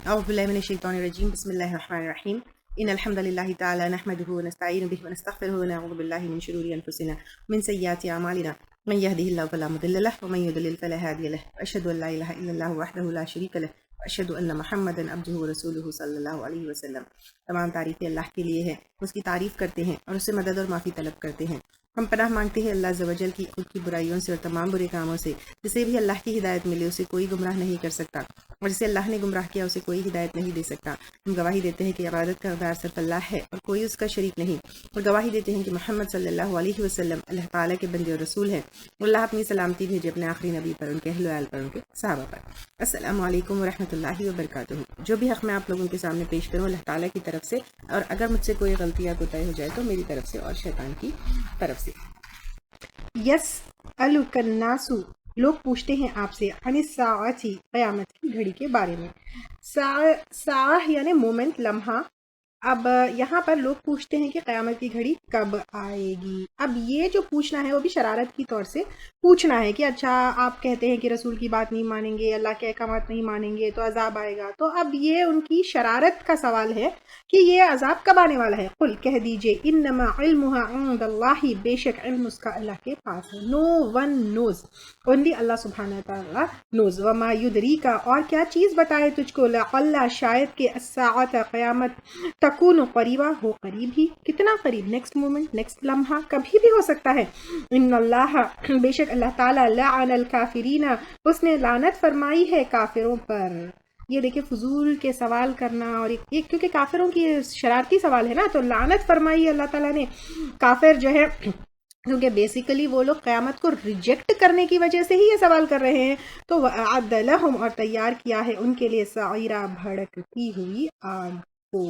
أعوذ بالله من الشيطان الرجيم بسم الله الرحمن الرحيم إن الحمد لله تعالى نحمده ونستعين به ونستغفره ونعوذ بالله من شرور أنفسنا ومن سيئات أعمالنا من يهده الله فلا مضل له ومن يضلل فلا هادي له وأشهد أن لا إله إلا الله وحده لا شريك له وأشهد أن محمدا عبده ورسوله صلی اللہ علیہ وسلم۔ تمام تعریفیں اللہ کے لیے ہیں، اس کی تعریف کرتے ہیں اور اس سے مدد اور معافی طلب کرتے ہیں۔ ہم پناہ مانگتے ہیں اللہ عز و جل کی خود کی برائیوں سے اور تمام برے کاموں سے۔ جسے بھی اللہ کی ہدایت ملے اسے کوئی گمراہ نہیں کر سکتا، اور جسے اللہ نے گمراہ کیا اسے کوئی ہدایت نہیں دے سکتا۔ ہم گواہی دیتے ہیں کہ عبادت کا حقدار صرف اللہ ہے اور کوئی اس کا شریک نہیں، اور گواہی دیتے ہیں کہ محمد صلی اللہ علیہ وسلم اللہ تعالیٰ کے بندے اور رسول ہیں۔ اللہ اپنی سلامتی بھیجے اپنے آخری نبی پر، ان کے اہل و عیال پر، ان کے صحابہ پر۔ السلام علیکم ورحمۃ اللہ وبرکاتہ۔ جو بھی حق میں آپ لوگوں کے سامنے پیش کروں اللہ تعالیٰ کی طرف سے، اور اگر مجھ سے کوئی غلطی یا کوتاہی ہو جائے تو میری طرف سے اور شیطان کی طرف سے۔ یسألک الناس، لوگ پوچھتے ہیں آپ سے، عن الساعۃ، قیامت کی گھڑی کے بارے میں۔ ساعہ یعنی مومنٹ، لمحہ۔ اب یہاں پر لوگ پوچھتے ہیں کہ قیامت کی گھڑی کب آئے گی۔ اب یہ جو پوچھنا ہے وہ بھی شرارت کی طور سے پوچھنا ہے کہ اچھا آپ کہتے ہیں کہ رسول کی بات نہیں مانیں گے، اللہ کے احکامات نہیں مانیں گے تو عذاب آئے گا، تو اب یہ ان کی شرارت کا سوال ہے کہ یہ عذاب کب آنے والا ہے۔ قل، کہہ دیجئے، انما علمها عند اللہ، بے شک علم اس کا اللہ کے پاس ہے۔ نو ون نوز، اونلی اللہ سبحانہ تعالیٰ نوز۔ وما یدریک، اور کیا چیز بتائے تجھ کو، لعل، شاید کہ، الساعۃ، قیامت، تکون قریبا، ہو قریب ہی۔ کتنا قریب؟ نیکسٹ مومنٹ، نیکسٹ لمحہ، کبھی بھی ہو سکتا ہے۔ ان اللہ، بے شک اللہ تعالیٰ، لعن الکافرین، اس نے لعنت فرمائی ہے کافروں پر۔ یہ دیکھیں فضول کے سوال کرنا، اور ایک کیونکہ کافروں کی شرارتی سوال ہے نا، تو لعنت فرمائی ہے اللہ تعالیٰ نے۔ کافر جو ہے کیونکہ بیسیکلی وہ لوگ قیامت کو ریجیکٹ کرنے کی وجہ سے ہی یہ سوال کر رہے ہیں، تو وَأَعَدَّ لَهُمْ، اور تیار کیا ہے ان کے لیے، سعیرا، بھڑکتی ہوئی آگ کو۔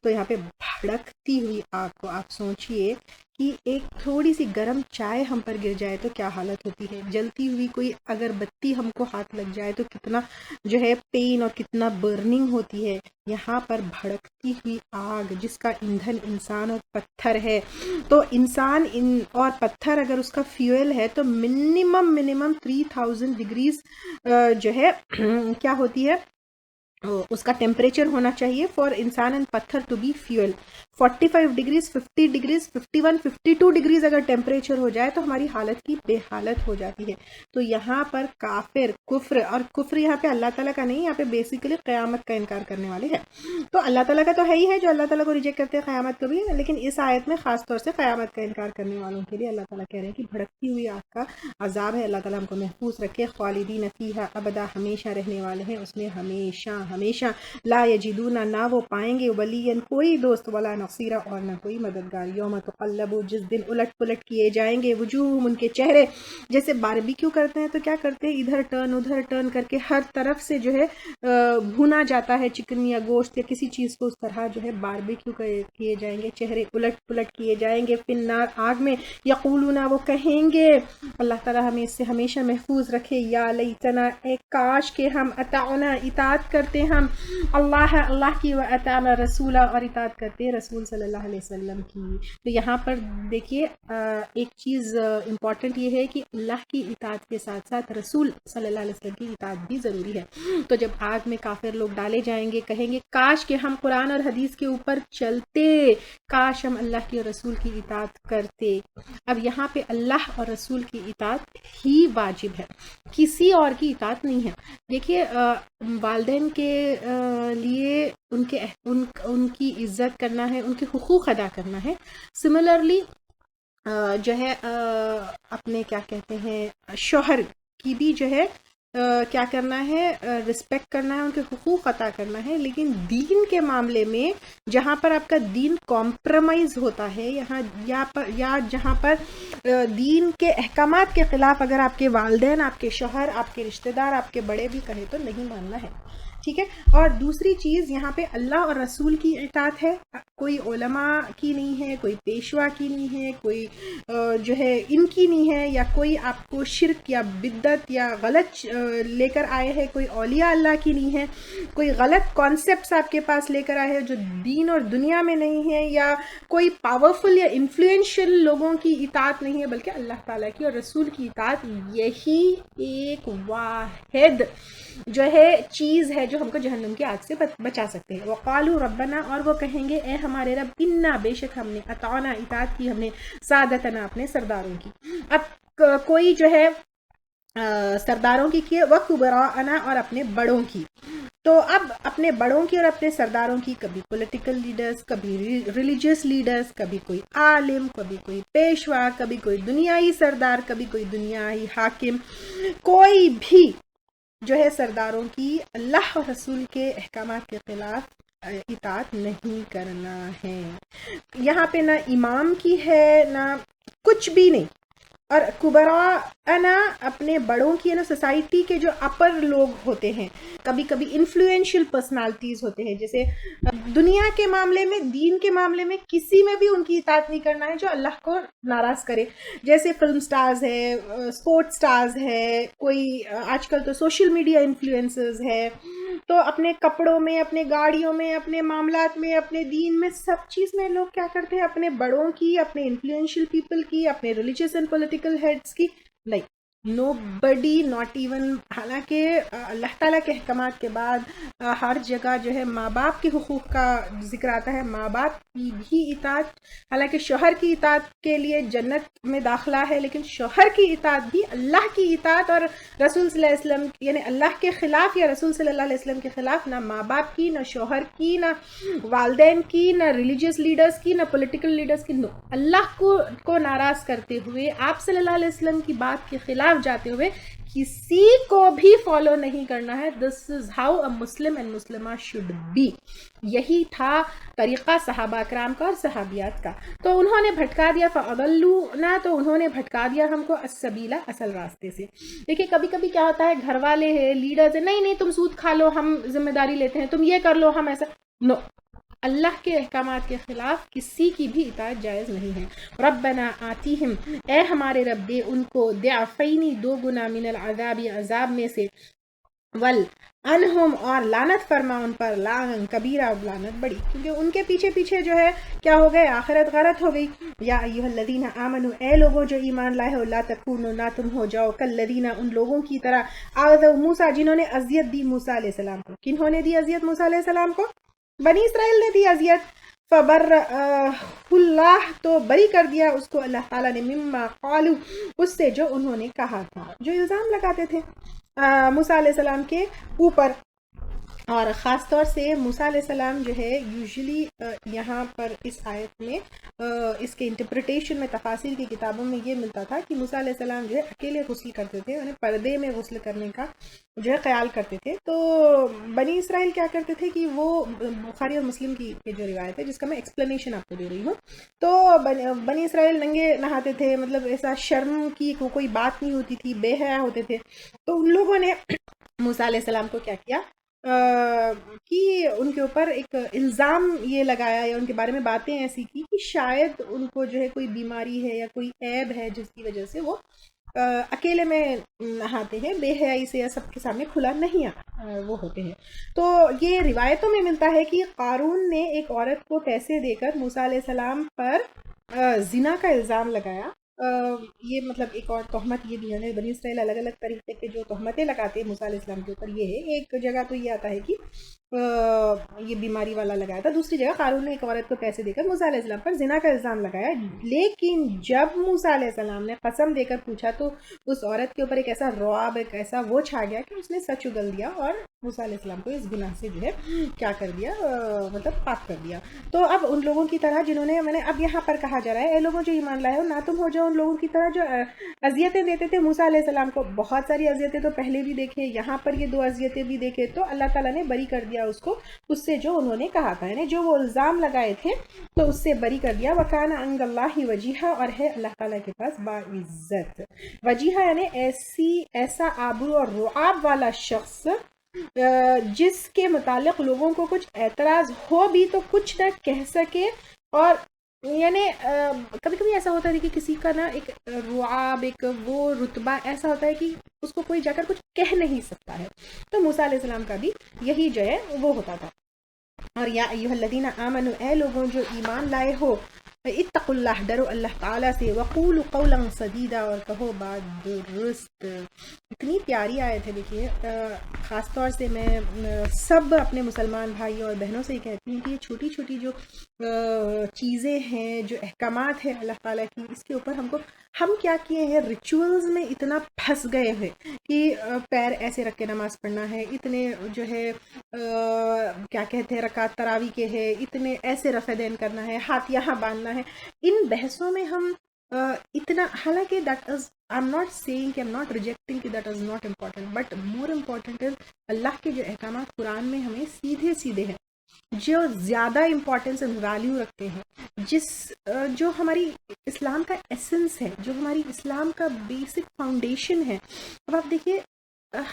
تو یہاں پہ بھڑکتی ہوئی آگ کو آپ سوچئے کہ ایک تھوڑی سی گرم چائے ہم پر گر جائے تو کیا حالت ہوتی ہے، جلتی ہوئی کوئی اگر بتی ہم کو ہاتھ لگ جائے تو کتنا جو ہے پین اور کتنا برننگ ہوتی ہے۔ یہاں پر بھڑکتی ہوئی آگ جس کا ایندھن انسان اور پتھر ہے، تو انسان اور پتھر اگر اس کا فیول ہے تو منیمم 3000 ڈگریز جو ہے کیا ہوتی ہے اس کا ٹیمپریچر ہونا چاہیے فار انسان اینڈ پتھر to be fuel. 45 degrees, 50 degrees, 51، 52 degrees اگر ٹیمپریچر ہو جائے تو ہماری حالت کی بے حالت ہو جاتی ہے۔ تو یہاں پر کافر، کفر، اور کفر یہاں پہ اللہ تعالیٰ کا نہیں، یہاں پہ بیسیکلی قیامت کا انکار کرنے والے ہیں۔ تو اللہ تعالیٰ کا تو ہے ہی ہے جو اللہ تعالیٰ کو ریجیکٹ کرتے ہیں قیامت کو بھی، لیکن اس آیت میں خاص طور سے قیامت کا انکار کرنے والوں کے لیے اللہ تعالیٰ کہہ رہے ہیں کہ بھڑکتی ہوئی آگ کا عذاب ہے۔ اللہ تعالیٰ ہم کو محفوظ رکھے۔ خالدین فیہا ابدا، ہمیشہ رہنے والے ہیں اس میں، ہمیشہ ہمیشہ۔ لا یجدون، نہ وہ پائیں گے، ولیا، کوئی دوست، ولا نصیرا، اور نہ کوئی مددگار۔ یوم تقلب، جس دن الٹ پلٹ کیے جائیں گے، وجوہہم، ان کے چہرے، جیسے باربیکیو کرتے ہیں تو کیا کرتے ہیں، ادھر ٹرن ادھر ٹرن کر کے ہر طرف سے جو ہے بھونا جاتا ہے چکن یا گوشت یا کسی چیز کو، اس طرح جو ہے باربیکیو کیے جائیں گے، چہرے الٹ پلٹ کیے جائیں گے، فی النار، آگ میں، یقولون، وہ کہیں گے، اللہ تعالیٰ ہمیں اس سے ہمیشہ محفوظ رکھے، یا لیتنا، اے کاش کہ ہم اطعنا، اطاعت کرتے ہم اللہ کی، و اطعنا رسولا، اور اطاعت کرتے رسول صلی اللہ علیہ وسلم کی۔ تو یہاں پر دیکھیے ایک چیز امپورٹنٹ یہ ہے کہ اللہ کی اطاعت کے ساتھ ساتھ رسول صلی اللہ علیہ وسلم کی اطاعت بھی ضروری ہے۔ تو جب آگ میں کافر لوگ ڈالے جائیں گے، کہیں گے کاش کہ ہم قرآن اور حدیث کے اوپر چلتے، کاش ہم اللہ کی اور رسول کی اطاعت کرتے۔ اب یہاں پہ اللہ اور رسول کی اطاعت ہی واجب ہے، کسی اور کی اطاعت نہیں ہے۔ دیکھیے والدین کے لیے ان کی عزت کرنا ہے، ان کے حقوق ادا کرنا ہے۔ سملرلی جو ہے اپنے کیا کہتے ہیں شوہر کی بھی جو ہے کیا کرنا ہے، رسپیکٹ کرنا ہے، ان کے حقوق عطا کرنا ہے۔ لیکن دین کے معاملے میں جہاں پر آپ کا دین کمپرومائز ہوتا ہے، یا جہاں پر دین کے احکامات کے خلاف اگر آپ کے والدین، آپ کے شوہر، آپ کے رشتہ دار، آپ کے بڑے بھی کہیں تو نہیں ماننا ہے، ٹھیک ہے۔ اور دوسری چیز یہاں پہ اللہ اور رسول کی اطاعت ہے، کوئی علماء کی نہیں ہے، کوئی پیشوا کی نہیں ہے، کوئی جو ہے ان کی نہیں ہے، یا کوئی آپ کو شرک یا بدعت یا غلط لے کر آئے ہیں، کوئی اولیاء اللہ کی نہیں ہے، کوئی غلط کانسیپٹس آپ کے پاس لے کر آئے ہیں جو دین اور دنیا میں نہیں ہے، یا کوئی پاورفل یا انفلوئنشل لوگوں کی اطاعت نہیں ہے، بلکہ اللہ تعالیٰ کی اور رسول کی اطاعت یہی ایک واحد جو ہے چیز ہے جو ہم کو جہنم کی آگ سے بچا سکتے ہیں. وقالو ربنا، اور وہ کہیں گے اے ہمارے رب، انا بے شک ہم نے اطعنا اطاعت کی ہم نے سادتنا اپنے سرداروں کی. اب کوئی جو ہے سرداروں کی کیے، وکبراءنا اور اپنے بڑوں کی. تو اب اپنے بڑوں کی اور اپنے سرداروں کی، کبھی پولیٹیکل لیڈرز، کبھی ریلیجیس لیڈرز، کبھی کوئی عالم، کبھی کوئی پیشوا، کبھی کوئی دنیائی سردار، کبھی کوئی دنیائی حاکم، کوئی بھی جو ہے سرداروں کی اللہ اور رسول کے احکامات کے خلاف اطاعت نہیں کرنا ہے. یہاں پہ نہ امام کی ہے، نہ کچھ بھی نہیں. اور کبراءنا اپنے بڑوں کی، نا سوسائٹی کے جو اپر لوگ ہوتے ہیں، کبھی کبھی انفلوئنشل پرسنالٹیز ہوتے ہیں، جیسے دنیا کے معاملے میں، دین کے معاملے میں کسی میں بھی ان کی اطاعت نہیں کرنا ہے جو اللہ کو ناراض کرے. جیسے فلم سٹارز ہے، سپورٹ سٹارز ہے، کوئی آج کل تو سوشل میڈیا انفلوئنسرز ہے، تو اپنے کپڑوں میں، اپنے گاڑیوں میں، اپنے معاملات میں، اپنے دین میں، سب چیز میں لوگ کیا کرتے ہیں؟ اپنے بڑوں کی، اپنے انفلوئنشل پیپل کی، اپنے ریلیجیس اینڈ پولیٹیکل ہیڈز کی نہیں. نو بڈی ناٹ ایون. حالانکہ اللہ تعالیٰ کے احکامات کے بعد ہر جگہ جو ہے ماں باپ کے حقوق کا ذکر آتا ہے، ماں باپ کی بھی اطاعت. حالانکہ شوہر کی اطاعت کے لیے جنت میں داخلہ ہے، لیکن شوہر کی اطاعت بھی اللہ کی اطاعت اور رسول صلی اللہ علیہ وسلم، یعنی اللہ کے خلاف یا رسول صلی اللہ علیہ وسلم کے خلاف نہ ماں باپ کی، نہ شوہر کی، نہ والدین کی، نہ ریلیجیس لیڈرز کی، نہ پولیٹیکل لیڈرز کی. نو، اللہ کو ناراض کرتے ہوئے، آپ صلی اللہ علیہ وسلم کی بات کے خلاف جاتے ہوئے کسی کو بھی فالو نہیں کرنا ہے. This is how a Muslim and مسلمہ شوڈ بی. یہی تھا طریقہ صحابہ کرام کا اور صحابیات کا. تو انہوں نے بھٹکا دیا، فاضلونا، تو انہوں نے بھٹکا دیا ہم کو السبیلا، اصل راستے سے. دیکھیے کبھی کبھی کیا ہوتا ہے، گھر والے ہیں، لیڈرز ہیں، نہیں تم سود کھا لو، ہم ذمہ داری لیتے ہیں، تم یہ کر لو، ہم ایسا. نو، اللہ کے احکامات کے خلاف کسی کی بھی اطاعت جائز نہیں ہے. ربنا آتیہم، اے ہمارے رب دے ان کو ضعفین، 2 گنا، من العذاب، عذاب میں سے، ول انہم، اور لعنت فرما ان پر، لعن کبیرہ، لعنت بڑی، کیونکہ ان کے پیچھے پیچھے جو ہے کیا ہو گئے، آخرت غرت ہو گئی. یا ایھا الذین آمنوا، اے لوگوں جو ایمان لائے ہو، لا تکونوا، نہ تم ہو جاؤ، کالذین، ان لوگوں کی طرح، آذوا موسیٰ، جنہوں نے اذیت دی موسیٰ علیہ السلام کو. کنہوں نے دی اذیت موسیٰ علیہ السلام کو؟ بنی اسرائیل نے دی اذیت. اللہ، تو بری کر دیا اس کو اللہ تعالیٰ نے، مما قالوا، اس سے جو انہوں نے کہا تھا، جو الزام لگاتے تھے موسیٰ علیہ السلام کے اوپر. اور خاص طور سے موسیٰ علیہ السلام جو ہے یوزلی یہاں پر اس آیت میں اس کے انٹرپریٹیشن میں تفاسیر کی کتابوں میں یہ ملتا تھا کہ موسیٰ علیہ السلام جو ہے اکیلے غسل کرتے تھے، انہیں پردے میں غسل کرنے کا جو ہے خیال کرتے تھے. تو بنی اسرائیل کیا کرتے تھے کہ وہ بخاری اور مسلم کی جو روایت ہے، جس کا میں ایکسپلینیشن آپ کو دے رہی ہوں، تو بنی اسرائیل ننگے نہاتے تھے، مطلب ایسا شرم کی کوئی بات نہیں ہوتی تھی، بے حیا ہوتے تھے. تو ان لوگوں نے موسیٰ علیہ السلام کو کیا کیا کہ ان کے اوپر ایک الزام یہ لگایا، یا ان کے بارے میں باتیں ایسی کی کہ شاید ان کو جو ہے کوئی بیماری ہے یا کوئی عیب ہے جس کی وجہ سے وہ اکیلے میں نہاتے ہیں، بے حیائی سے یا سب کے سامنے کھلا نہیں وہ ہوتے ہیں. تو یہ روایتوں میں ملتا ہے کہ قارون نے ایک عورت کو پیسے دے کر موسیٰ علیہ السلام پر زنا کا الزام لگایا. یہ مطلب ایک اور تہمت یہ بھی ہے، بنی اسرائیل الگ الگ طریقے کے جو تہمتیں لگاتے ہیں موسیٰ علیہ السلام کے اوپر. یہ ہے ایک جگہ تو یہ آتا ہے کہ یہ بیماری والا لگایا تھا، دوسری جگہ قارون نے ایک عورت کو پیسے دے کر موسیٰ علیہ السلام پر زنا کا الزام لگایا. لیکن جب موسیٰ علیہ السلام نے قسم دے کر پوچھا تو اس عورت کے اوپر ایک ایسا رعب، ایک ایسا وہ چھا گیا کہ اس نے سچ اگل دیا اور موسیٰ علیہ السلام کو اس گناہ سے جو ہے کیا کر دیا، مطلب پاک کر دیا. تو اب ان لوگوں کی طرح جنہوں نے، میں نے اب یہاں پر کہا جا رہا ہے اے لوگوں جو ایمان لائے ہو، نہ تم ہو جاؤ ان لوگوں کی طرح جو اذیتیں دیتے تھے موسیٰ علیہ السلام کو. بہت ساری اذیتیں تو پہلے بھی دیکھے، یہاں پر یہ 2 اذیتیں بھی دیکھے. تو اللہ تعالیٰ نے بری کر دیا اس کو، اس سے جو انہوں نے کہا تھا، یعنی جو وہ الزام لگائے تھے تو اس سے بری کر دیا. وَكَانَ عِندَ اللَّهِ وَجِيهًا، اور ہے اللہ تعالیٰ کے پاس باعزت. وجیحہ یعنی ایسا آبرو اور رعاب والا شخص جس کے متعلق لوگوں کو کچھ اعتراض ہو بھی تو کچھ نہ کہہ سکے. اور یعنی کبھی کبھی ایسا ہوتا ہے کہ کسی کا نا ایک رعاب، ایک وہ رتبہ ایسا ہوتا ہے کہ اس کو کوئی جا کر کچھ کہہ نہیں سکتا ہے. تو موسیٰ علیہ السلام کا بھی یہی جو ہے وہ ہوتا تھا. اور یا ایھا الذین آمنوا، اے لوگوں جو ایمان لائے ہو، اتقوا اللہ، ڈرو اللہ تعالیٰ سے، وقولوا قولا سدیدا، اور کہو بات درست. اتنی پیاری آیت ہے. دیکھیے خاص طور سے میں سب اپنے مسلمان بھائیوں اور بہنوں سے یہ کہتی ہوں کہ یہ چھوٹی چھوٹی جو چیزیں ہیں، جو احکامات ہیں اللہ تعالیٰ کی، اس کے اوپر ہم کیا کیے ہیں، ریچولز میں اتنا پھنس گئے ہیں کہ پیر ایسے رکھ کے نماز پڑھنا ہے، اتنے جو ہے کیا کہتے ہیں رکعت تراوی کے ہے، اتنے ایسے رفع دین کرنا ہے، ہاتھ یہاں باندھنا ہے. ان بحثوں میں ہم اتنا، حالانکہ that is I am not saying کہ آئی ایم ناٹ ریجیکٹنگ کہ that is not important, but more important is Allah کے جو احکامات قرآن میں ہمیں سیدھے سیدھے ہیں، جو زیادہ امپورٹنس اینڈ ویلیو رکھتے ہیں، جو ہماری اسلام کا ایسنس ہے، جو ہماری اسلام کا بیسک فاؤنڈیشن ہے. اب آپ دیکھیے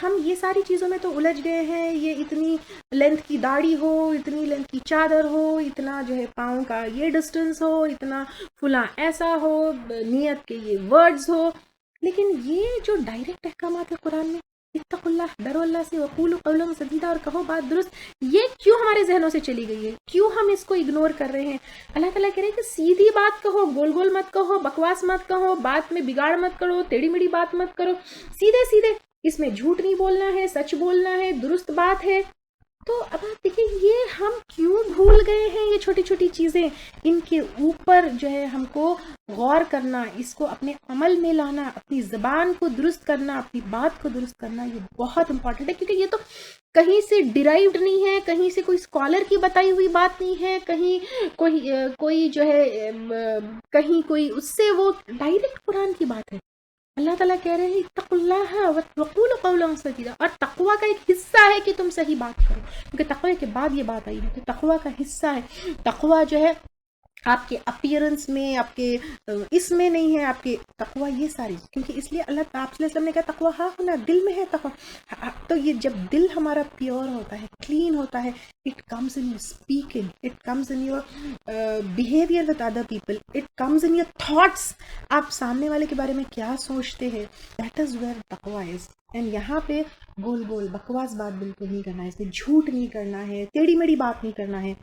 ہم یہ ساری چیزوں میں تو الجھ گئے ہیں. یہ اتنی لینتھ کی داڑھی ہو، اتنی لینتھ کی چادر ہو، اتنا جو ہے پاؤں کا یہ ڈسٹنس ہو، اتنا فلاں ایسا ہو، نیت کے یہ ورڈز ہو. لیکن یہ جو ڈائریکٹ احکامات ہے قرآن میں، اتقوا اللہ، ڈرو اللہ سے، وقولوا قولا سدیدا، اور کہو بات درست، یہ کیوں ہمارے ذہنوں سے چلی گئی ہے؟ کیوں ہم اس کو اگنور کر رہے ہیں؟ اللہ تعالیٰ کہہ رہے ہیں کہ سیدھی بات کہو، گول گول مت کہو، بکواس مت کہو، بات میں بگاڑ مت کرو، ٹیڑھی میڑھی بات مت کرو، سیدھے سیدھے. اس میں جھوٹ نہیں بولنا ہے، سچ بولنا ہے، درست بات ہے. تو اب آپ دیکھیں یہ ہم کیوں بھول گئے ہیں یہ چھوٹی چھوٹی چیزیں. ان کے اوپر جو ہے ہم کو غور کرنا، اس کو اپنے عمل میں لانا، اپنی زبان کو درست کرنا، اپنی بات کو درست کرنا، یہ بہت امپورٹنٹ ہے. کیونکہ یہ تو کہیں سے ڈیرائیوڈ نہیں ہے، کہیں سے کوئی اسکالر کی بتائی ہوئی بات نہیں ہے، کہیں کوئی جو ہے کہیں کوئی اس سے، وہ ڈائریکٹ قرآن کی بات ہے. اللہ تعالیٰ کہہ رہے ہیں اتقوا اللہ وقولوا قولا سدیدا. اور تقویٰ کا ایک حصہ ہے کہ تم صحیح بات کرو، کیونکہ تقوی کے بعد یہ بات آئی ہے، تو تقویٰ کا حصہ ہے. تقویٰ جو ہے آپ کے اپیرنس میں، آپ کے اس میں نہیں ہے، آپ کے تقویٰ یہ ساری، کیونکہ اس لیے اللہ تعالیٰ صلی اللہ علیہ وسلم نے کہا تقویٰ ہاں ہونا، دل میں ہے تقویٰ. تو یہ جب دل ہمارا پیور ہوتا ہے، کلین ہوتا ہے، it comes in your speaking, it comes in your behaviour with other people, it comes in your thoughts. آپ سامنے والے کے بارے میں کیا سوچتے ہیں، دیٹ از ویئر تقویٰ از. اینڈ یہاں پہ گول گول بکواس بات بالکل نہیں کرنا ہے، اس میں جھوٹ نہیں کرنا ہے، ٹیڑھی میڑھی بات نہیں کرنا ہے،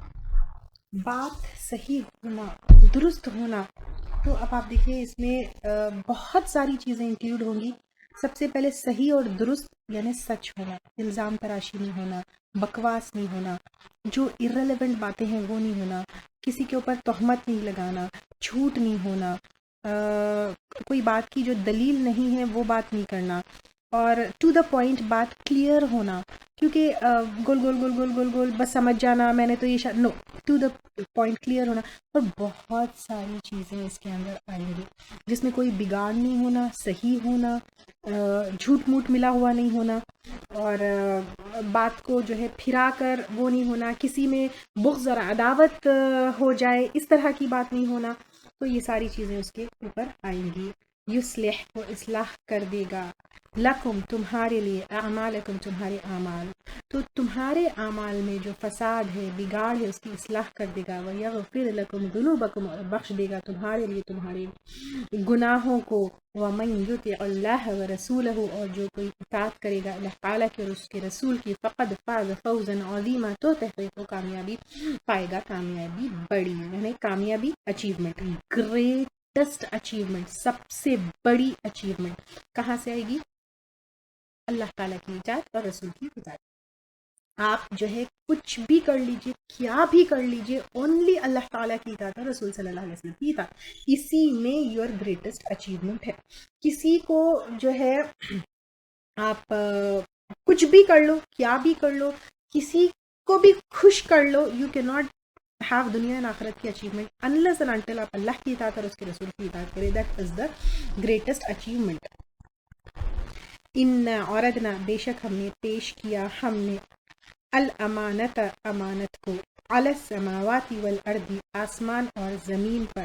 بات صحیح ہونا، درست ہونا. تو اب آپ دیکھیں اس میں بہت ساری چیزیں انکلوڈ ہوں گی. سب سے پہلے صحیح اور درست یعنی سچ ہونا، الزام تراشی نہیں ہونا، بکواس نہیں ہونا، جو irrelevant باتیں ہیں وہ نہیں ہونا، کسی کے اوپر تہمت نہیں لگانا، جھوٹ نہیں ہونا، کوئی بات کی جو دلیل نہیں ہے وہ بات نہیں کرنا، اور ٹو دا پوائنٹ بات کلیئر ہونا. کیونکہ گول گول گول گول گول گول بس سمجھ جانا میں نے تو یہ نو، ٹو دا پوائنٹ کلیئر ہونا. اور بہت ساری چیزیں اس کے اندر آئیں گی جس میں کوئی بگاڑ نہیں ہونا، صحیح ہونا، جھوٹ موٹ ملا ہوا نہیں ہونا، اور بات کو جو ہے پھرا کر وہ نہیں ہونا، کسی میں بغض اور عداوت ہو جائے اس طرح کی بات نہیں ہونا. تو یہ ساری چیزیں اس کے اوپر آئیں گی. یصلح، وہ اصلاح کر دے گا، لکم تمہارے لیے، اعمالکم تمہارے اعمال، تو تمہارے اعمال میں جو فساد ہے، بگاڑ ہے، اس کی اصلاح کر دے گا. ویغفر لکم ذنوبکم، اور بخش دے گا تمہارے لیے تمہارے گناہوں کو. ومن یطع اللہ ورسولہ، اور جو کوئی اطاعت کرے گا اللہ تعالیٰ کے اور اس کے رسول کی، فقد فاز فوزا عظیما، تو تحقیق و کامیابی پائے گا، کامیابی بڑی، یعنی کامیابی اچیومنٹ، گریٹسٹ اچیومنٹ، سب سے بڑی اچیومنٹ کہاں سے آئے گی؟ اللہ تعالیٰ کی اطاعت اور رسول کی اطاعت. آپ جو ہے کچھ بھی کر لیجئے، کیا بھی کر لیجئے، اونلی اللہ تعالیٰ کی اطاعت اور رسول صلی اللہ علیہ وسلم کی اطاعت، اسی میں یور گریٹسٹ اچیومنٹ ہے. کسی کو جو ہے آپ کچھ بھی کر لو، کیا بھی کر لو، کسی کو بھی خوش کر لو، یو کی ناٹ ہیو دنیا اور آخرت کی اچیومنٹ انلیس اینڈ انٹل آپ اللہ کی اطاعت اور اس کے رسول کی اطاعت کرے. That is the greatest achievement. اِنَّا عَرَضْنَا، بے شک ہم نے پیش کیا، ہم نے الامانت، امانت کو، علی السماوات والارض، آسمان اور زمین پر،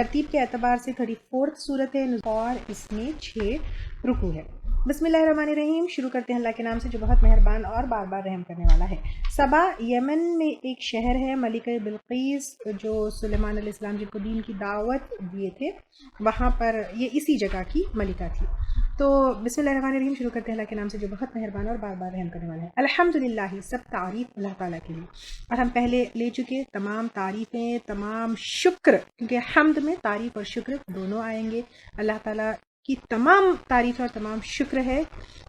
ترتیب کے اعتبار سے گھڑی 4th صورت ہے اور اس میں 6 رکوع ہے۔ بسم اللہ الرحمن الرحیم، شروع کرتے ہیں اللہ کے نام سے جو بہت مہربان اور بار بار رحم کرنے والا ہے۔ سبا یمن میں ایک شہر ہے، ملکہ بلقیس جو سلیمان علیہ السلام جن کو دین کی دعوت دیے تھے، وہاں پر یہ اسی جگہ کی ملکہ تھی۔ تو بسم اللہ الرحمن الرحیم، شروع کرتے ہیں اللہ کے نام سے جو بہت مہربان اور بار بار رحم کرنے والا ہے۔ الحمدللہ، سب تعریف اللہ تعالیٰ کے لیے، اور ہم پہلے لے چکے تمام تعریفیں، تمام شکر، کیونکہ حمد میں تعریف اور شکر دونوں آئیں گے۔ اللہ تعالیٰ کی تمام تعریف اور تمام شکر ہے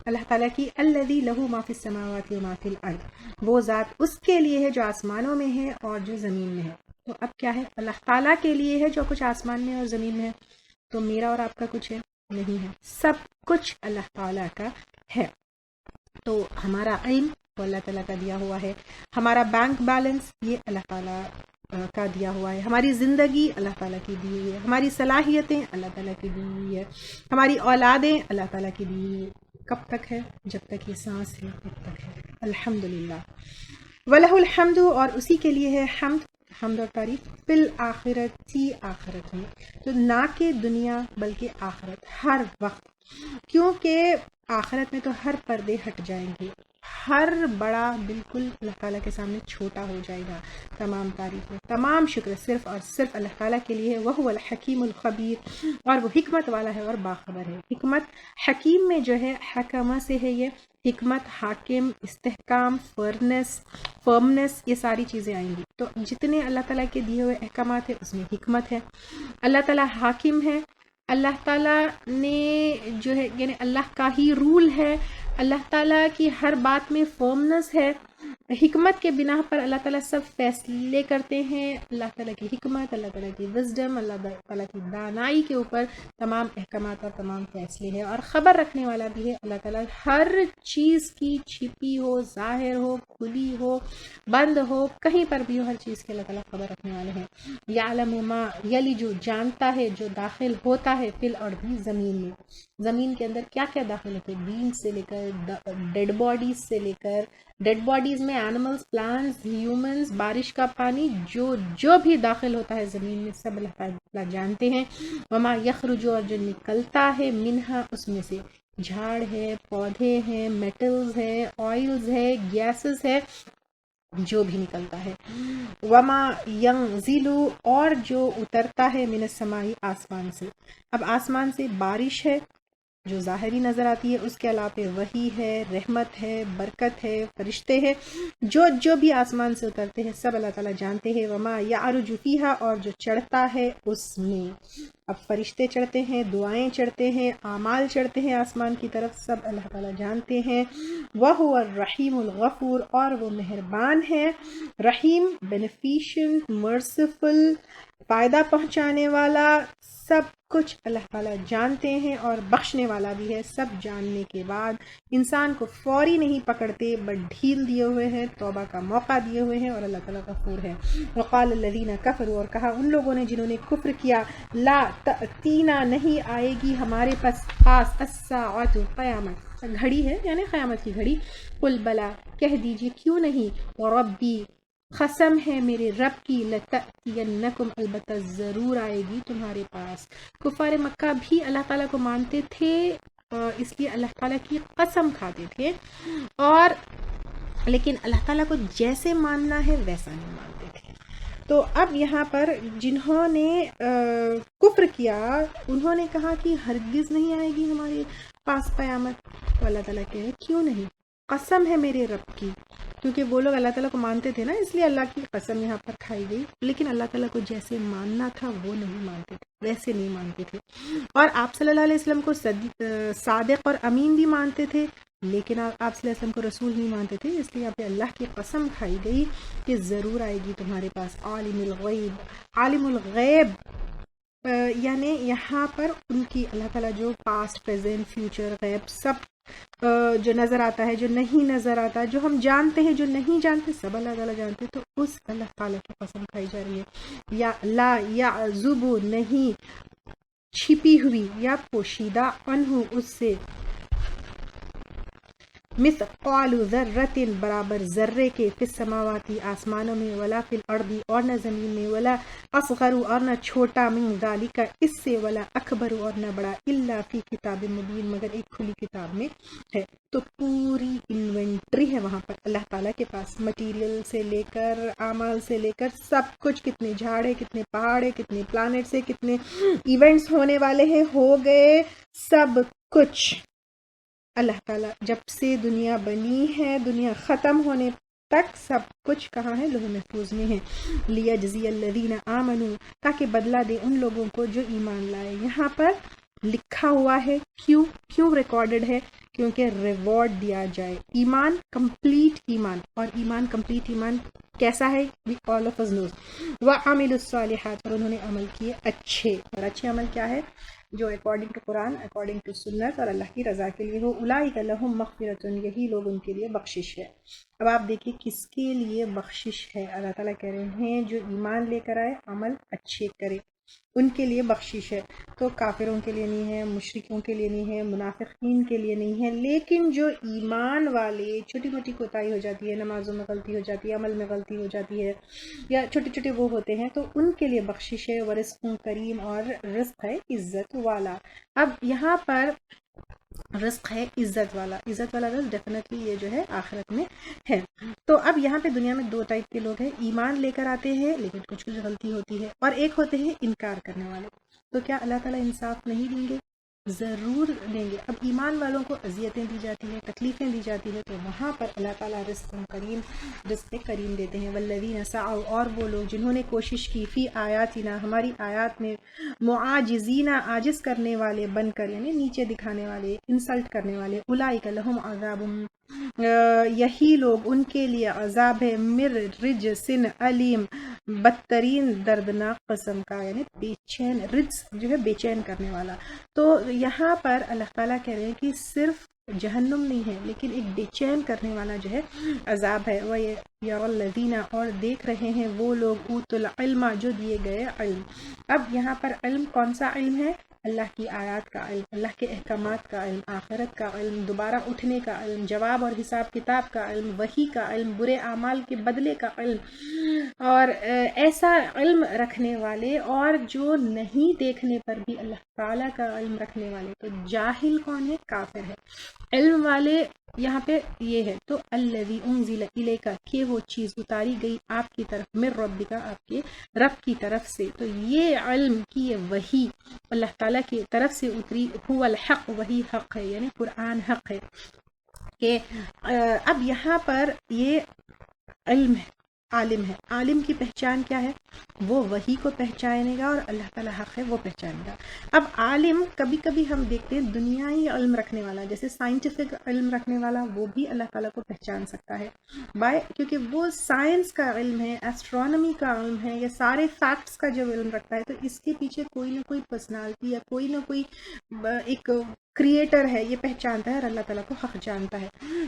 اللہ تعالیٰ کی۔ الذی لہ ما فی السماوات و ما فی الارض، وہ ذات اس کے لیے ہے جو آسمانوں میں ہے اور جو زمین میں ہے۔ تو اب کیا ہے؟ اللہ تعالیٰ کے لیے ہے جو کچھ آسمان میں اور زمین میں ہے، تو میرا اور آپ کا کچھ ہے نہیں ہے، سب کچھ اللہ تعالیٰ کا ہے۔ تو ہمارا علم وہ اللہ تعالیٰ کا دیا ہوا ہے، ہمارا بینک بیلنس یہ اللہ تعالیٰ کا دیا ہوا ہے، ہماری زندگی اللہ تعالیٰ کی دی ہوئی ہے، ہماری صلاحیتیں اللہ تعالیٰ کی دی ہوئی ہے، ہماری اولادیں اللہ تعالیٰ کی دی ہوئی ہے۔ کب تک ہے؟ جب تک یہ سانس ہے تب تک ہے۔ الحمدللہ، وَلَهُ الْحَمْدُ، اور اسی کے لیے ہے حمد اور تعریف، فی الآخرتی، آخرت میں، تو نہ کہ دنیا بلکہ آخرت، ہر وقت، کیونکہ آخرت میں تو ہر پردے ہٹ جائیں گے، ہر بڑا بالکل اللہ تعالیٰ کے سامنے چھوٹا ہو جائے گا۔ تمام تعریفیں، تمام شکر صرف اور صرف اللہ تعالیٰ کے لیے ہے۔ وَهُوَ الْحَكِيمُ الْخَبِيرُ، اور وہ حکمت والا ہے اور باخبر ہے۔ حکمت، حکیم میں جو ہے حکمہ سے ہے، یہ حکمت، حاکم، استحکام، فرمنس، یہ ساری چیزیں آئیں گی۔ تو جتنے اللہ تعالیٰ کے دیے ہوئے احکامات ہیں اس میں حکمت ہے۔ اللہ تعالیٰ حاکم ہے، اللہ تعالیٰ نے جو ہے یعنی اللہ کا ہی رول ہے، اللہ تعالیٰ کی ہر بات میں فرمنس ہے۔ حکمت کے بنا پر اللہ تعالیٰ سب فیصلے کرتے ہیں، اللہ تعالیٰ کی حکمت، اللہ تعالیٰ کی وزڈم، اللہ تعالیٰ کی دانائی کے اوپر تمام احکامات اور تمام فیصلے ہیں، اور خبر رکھنے والا بھی ہے اللہ تعالیٰ، ہر چیز کی، چھپی ہو، ظاہر ہو، کھلی ہو، بند ہو، کہیں پر بھی ہو، ہر چیز کے اللہ تعالیٰ خبر رکھنے والے ہیں۔ یعلم ما یلج، جانتا ہے جو داخل ہوتا ہے، فی الارض، زمین میں، زمین کے اندر کیا کیا داخل ہوتے ہیں، بین سے لے کر ڈیڈ باڈیز سے لے کر، ڈیڈ باڈیز میں اینیملز، پلانٹس، ہیومنز، بارش کا پانی، جو بھی داخل ہوتا ہے زمین میں، سب اللہ تعالیٰ جانتے ہیں۔ وما یخرج، اور جو نکلتا ہے، منہا، اس میں سے، جھاڑ ہے، پودے ہیں، میٹلز ہے، آئلز ہے، گیسز ہے، جو بھی نکلتا ہے۔ وما ینزل، اور جو اترتا ہے، من السماء، آسمان سے۔ اب آسمان سے بارش ہے جو ظاہری نظر آتی ہے، اس کے علاوہ وحی ہے، رحمت ہے، برکت ہے، فرشتے ہیں، جو بھی آسمان سے اترتے ہیں سب اللہ تعالیٰ جانتے ہیں۔ وما یعرج فیہا، اور جو چڑھتا ہے اس میں، اب فرشتے چڑھتے ہیں، دعائیں چڑھتے ہیں، اعمال چڑھتے ہیں آسمان کی طرف، سب اللہ تعالیٰ جانتے ہیں۔ وَهُوَ الرحیم الغفور، اور وہ مہربان ہے، رحیم، بینیفیشنٹ، مرسیفل، فائدہ پہنچانے والا، سب کچھ اللہ تعالیٰ جانتے ہیں، اور بخشنے والا بھی ہے۔ سب جاننے کے بعد انسان کو فوری نہیں پکڑتے، بٹ ڈھیل دیے ہوئے ہیں، توبہ کا موقع دیے ہوئے ہیں، اور اللہ تعالیٰ غفور ہے۔ وقال الذین کفروا، اور کہا ان لوگوں نے جنہوں نے کفر کیا، لا تأتینا، نہیں آئے گی ہمارے پاس، الساعۃ، قیامت، گھڑی ہے یعنی قیامت کی گھڑی، قل بلا، کہہ دیجئے کیوں نہیں، ربی، قسم ہے میرے رب کی، لتأتینکم، البتہ ضرور آئے گی تمہارے پاس۔ کفار مکہ بھی اللہ تعالیٰ کو مانتے تھے، اس لیے اللہ تعالیٰ کی قسم کھاتے تھے، اور لیکن اللہ تعالیٰ کو جیسے ماننا ہے ویسا نہیں مانتے تھے۔ تو اب یہاں پر جنہوں نے کفر کیا، انہوں نے کہا کہ ہرگز نہیں آئے گی ہمارے پاس قیامت، تو اللہ تعالیٰ کہے کیوں نہیں، قسم ہے میرے رب کی، کیونکہ وہ لوگ اللہ تعالیٰ کو مانتے تھے نا، اس لیے اللہ کی قسم یہاں پر کھائی گئی، لیکن اللہ تعالیٰ کو جیسے ماننا تھا وہ نہیں مانتے تھے، ویسے نہیں مانتے تھے۔ اور آپ صلی اللہ علیہ وسلم کو صادق اور امین بھی مانتے تھے، لیکن آپ صلی اللہ علیہ وسلم کو رسول نہیں مانتے تھے، اس لیے یہاں پہ اللہ کی قسم کھائی گئی کہ ضرور آئے گی تمہارے پاس۔ عالم الغیب، یعنی یہاں پر ان کی اللہ تعالیٰ جو پاسٹ، پریزنٹ، فیوچر، غیب، سب جو نظر آتا ہے، جو نہیں نظر آتا، جو ہم جانتے ہیں، جو نہیں جانتے، سب اللہ تعالیٰ جانتے، تو اس اللہ تعالیٰ کی قسم کھائی جا رہی ہے۔ یا لا یعزب، نہیں چھپی ہوئی یا پوشیدہ، عنہ، اس سے، مثقال ذرۃ برابر ذرے کے، فی السماواتی آسمانوں میں، ولا فی الارض اور نہ زمین میں، ولا اصغر اور نہ چھوٹا، من ذالک اس سے، ولا اکبر اور نہ بڑا، الا فی کتاب مبین مگر ایک کھلی کتاب میں ہے۔ تو پوری انوینٹری ہے وہاں پر اللہ تعالیٰ کے پاس، مٹیریل سے لے کر اعمال سے لے کر سب کچھ، کتنے جھاڑ ہے، کتنے پہاڑ ہے، کتنے پلانٹس ہے، کتنے ایونٹس ہونے والے ہیں، ہو گئے، سب کچھ اللہ تعالیٰ جب سے دنیا بنی ہے، دنیا ختم ہونے تک سب کچھ کہاں ہے؟ لوح محفوظ میں ہے۔ لیجزی الذین آمنوا تاکہ بدلہ دے ان لوگوں کو جو ایمان لائے۔ یہاں پر لکھا ہوا ہے، کیوں ریکارڈڈ ہے؟ کیونکہ ریوارڈ دیا جائے۔ ایمان کمپلیٹ ایمان، اور ایمان کمپلیٹ ایمان کیسا ہے؟ we all of us knows۔ وَعَمِلُوا الصَّالِحَاتِ اور انہوں نے عمل کیے اچھے، اور اچھے عمل کیا ہے؟ جو according to Quran, according to سنت اور اللہ کی رضا کے لیے ہو۔ اولئک لہم مغفرۃ یہی لوگ ان کے لیے بخشش ہے۔ اب آپ دیکھیے کس کے لیے بخشش ہے؟ اللہ تعالیٰ کہہ رہے ہیں جو ایمان لے کر آئے، عمل اچھے کرے، ان کے لیے بخشش ہے۔ تو کافروں کے لیے نہیں ہے، مشرکوں کے لیے نہیں ہے، منافقین کے لیے نہیں ہے، لیکن جو ایمان والے، چھوٹی موٹی کوتاہی ہو جاتی ہے، نمازوں میں غلطی ہو جاتی ہے، عمل میں غلطی ہو جاتی ہے، یا چھوٹے چھوٹے وہ ہوتے ہیں، تو ان کے لیے بخشش ہے۔ ورزق کریم اور رزق ہے عزت والا۔ اب یہاں پر رزق ہے عزت والا رزق ڈیفینیٹلی یہ جو ہے آخرت میں ہے۔ تو اب یہاں پہ دنیا میں دو ٹائپ کے لوگ ہیں، ایمان لے کر آتے ہیں لیکن کچھ غلطی ہوتی ہے، اور ایک ہوتے ہیں انکار کرنے والے۔ تو کیا اللہ تعالیٰ انصاف نہیں دیں گے؟ ضرور دیں گے۔ اب ایمان والوں کو اذیتیں دی جاتی ہیں، تکلیفیں دی جاتی ہیں، تو وہاں پر اللہ تعالیٰ رزق کریم دیتے ہیں۔ والذین سعوا اور وہ لوگ جنہوں نے کوشش کی، فی آیاتنا ہماری آیات میں، معاجزین عاجز کرنے والے بن کر، یعنی نیچے دکھانے والے، انسلٹ کرنے والے، اولئک لہم عذاب یہی لوگ ان کے لیے عذاب ہے، مر رجس علیم بدترین دردناک قسم کا، یعنی بے چین، رجس جو ہے بے چین کرنے والا۔ تو یہاں پر اللہ تعالیٰ کہہ رہے ہیں کہ صرف جہنم نہیں ہے، لیکن ایک بے چین کرنے والا جو ہے عذاب ہے۔ وہ یَرَى الَّذِينَ اور دیکھ رہے ہیں وہ لوگ، اوتوا العلم جو دیے گئے علم۔ اب یہاں پر علم کون سا علم ہے؟ اللہ کی آیات کا علم، اللہ کے احکامات کا علم، آخرت کا علم، دوبارہ اٹھنے کا علم، جواب اور حساب کتاب کا علم، وحی کا علم، برے اعمال کے بدلے کا علم، اور ایسا علم رکھنے والے، اور جو نہیں دیکھنے پر بھی اللہ تعالیٰ کا علم رکھنے والے۔ تو جاہل کون ہے؟ کافر ہے۔ علم والے یہاں پہ یہ ہے، تو الذی انزل الیک کہ وہ چیز اتاری گئی آپ کی طرف، من ربک آپ کے رب کی طرف سے، تو یہ علم کی یہ وحی اللہ تعالیٰ کی طرف سے اتری، هو الحق وہی حق ہے، یعنی قرآن حق ہے۔ کہ اب یہاں پر یہ علم ہے، عالم ہے، عالم کی پہچان کیا ہے؟ وہ وحی کو پہچانے گا، اور اللہ تعالیٰ حق ہے وہ پہچانے گا۔ اب عالم کبھی کبھی ہم دیکھتے ہیں دنیائی علم رکھنے والا، جیسے سائنٹیفک علم رکھنے والا، وہ بھی اللہ تعالیٰ کو پہچان سکتا ہے کیونکہ وہ سائنس کا علم ہے، ایسٹرونومی کا علم ہے، یا سارے فیکٹس کا جو علم رکھتا ہے، تو اس کے پیچھے کوئی نہ کوئی پرسنالٹی یا کوئی نہ کوئی ایک کریٹر ہے، یہ پہچانتا ہے، اور اللہ تعالیٰ کو حق جانتا ہے۔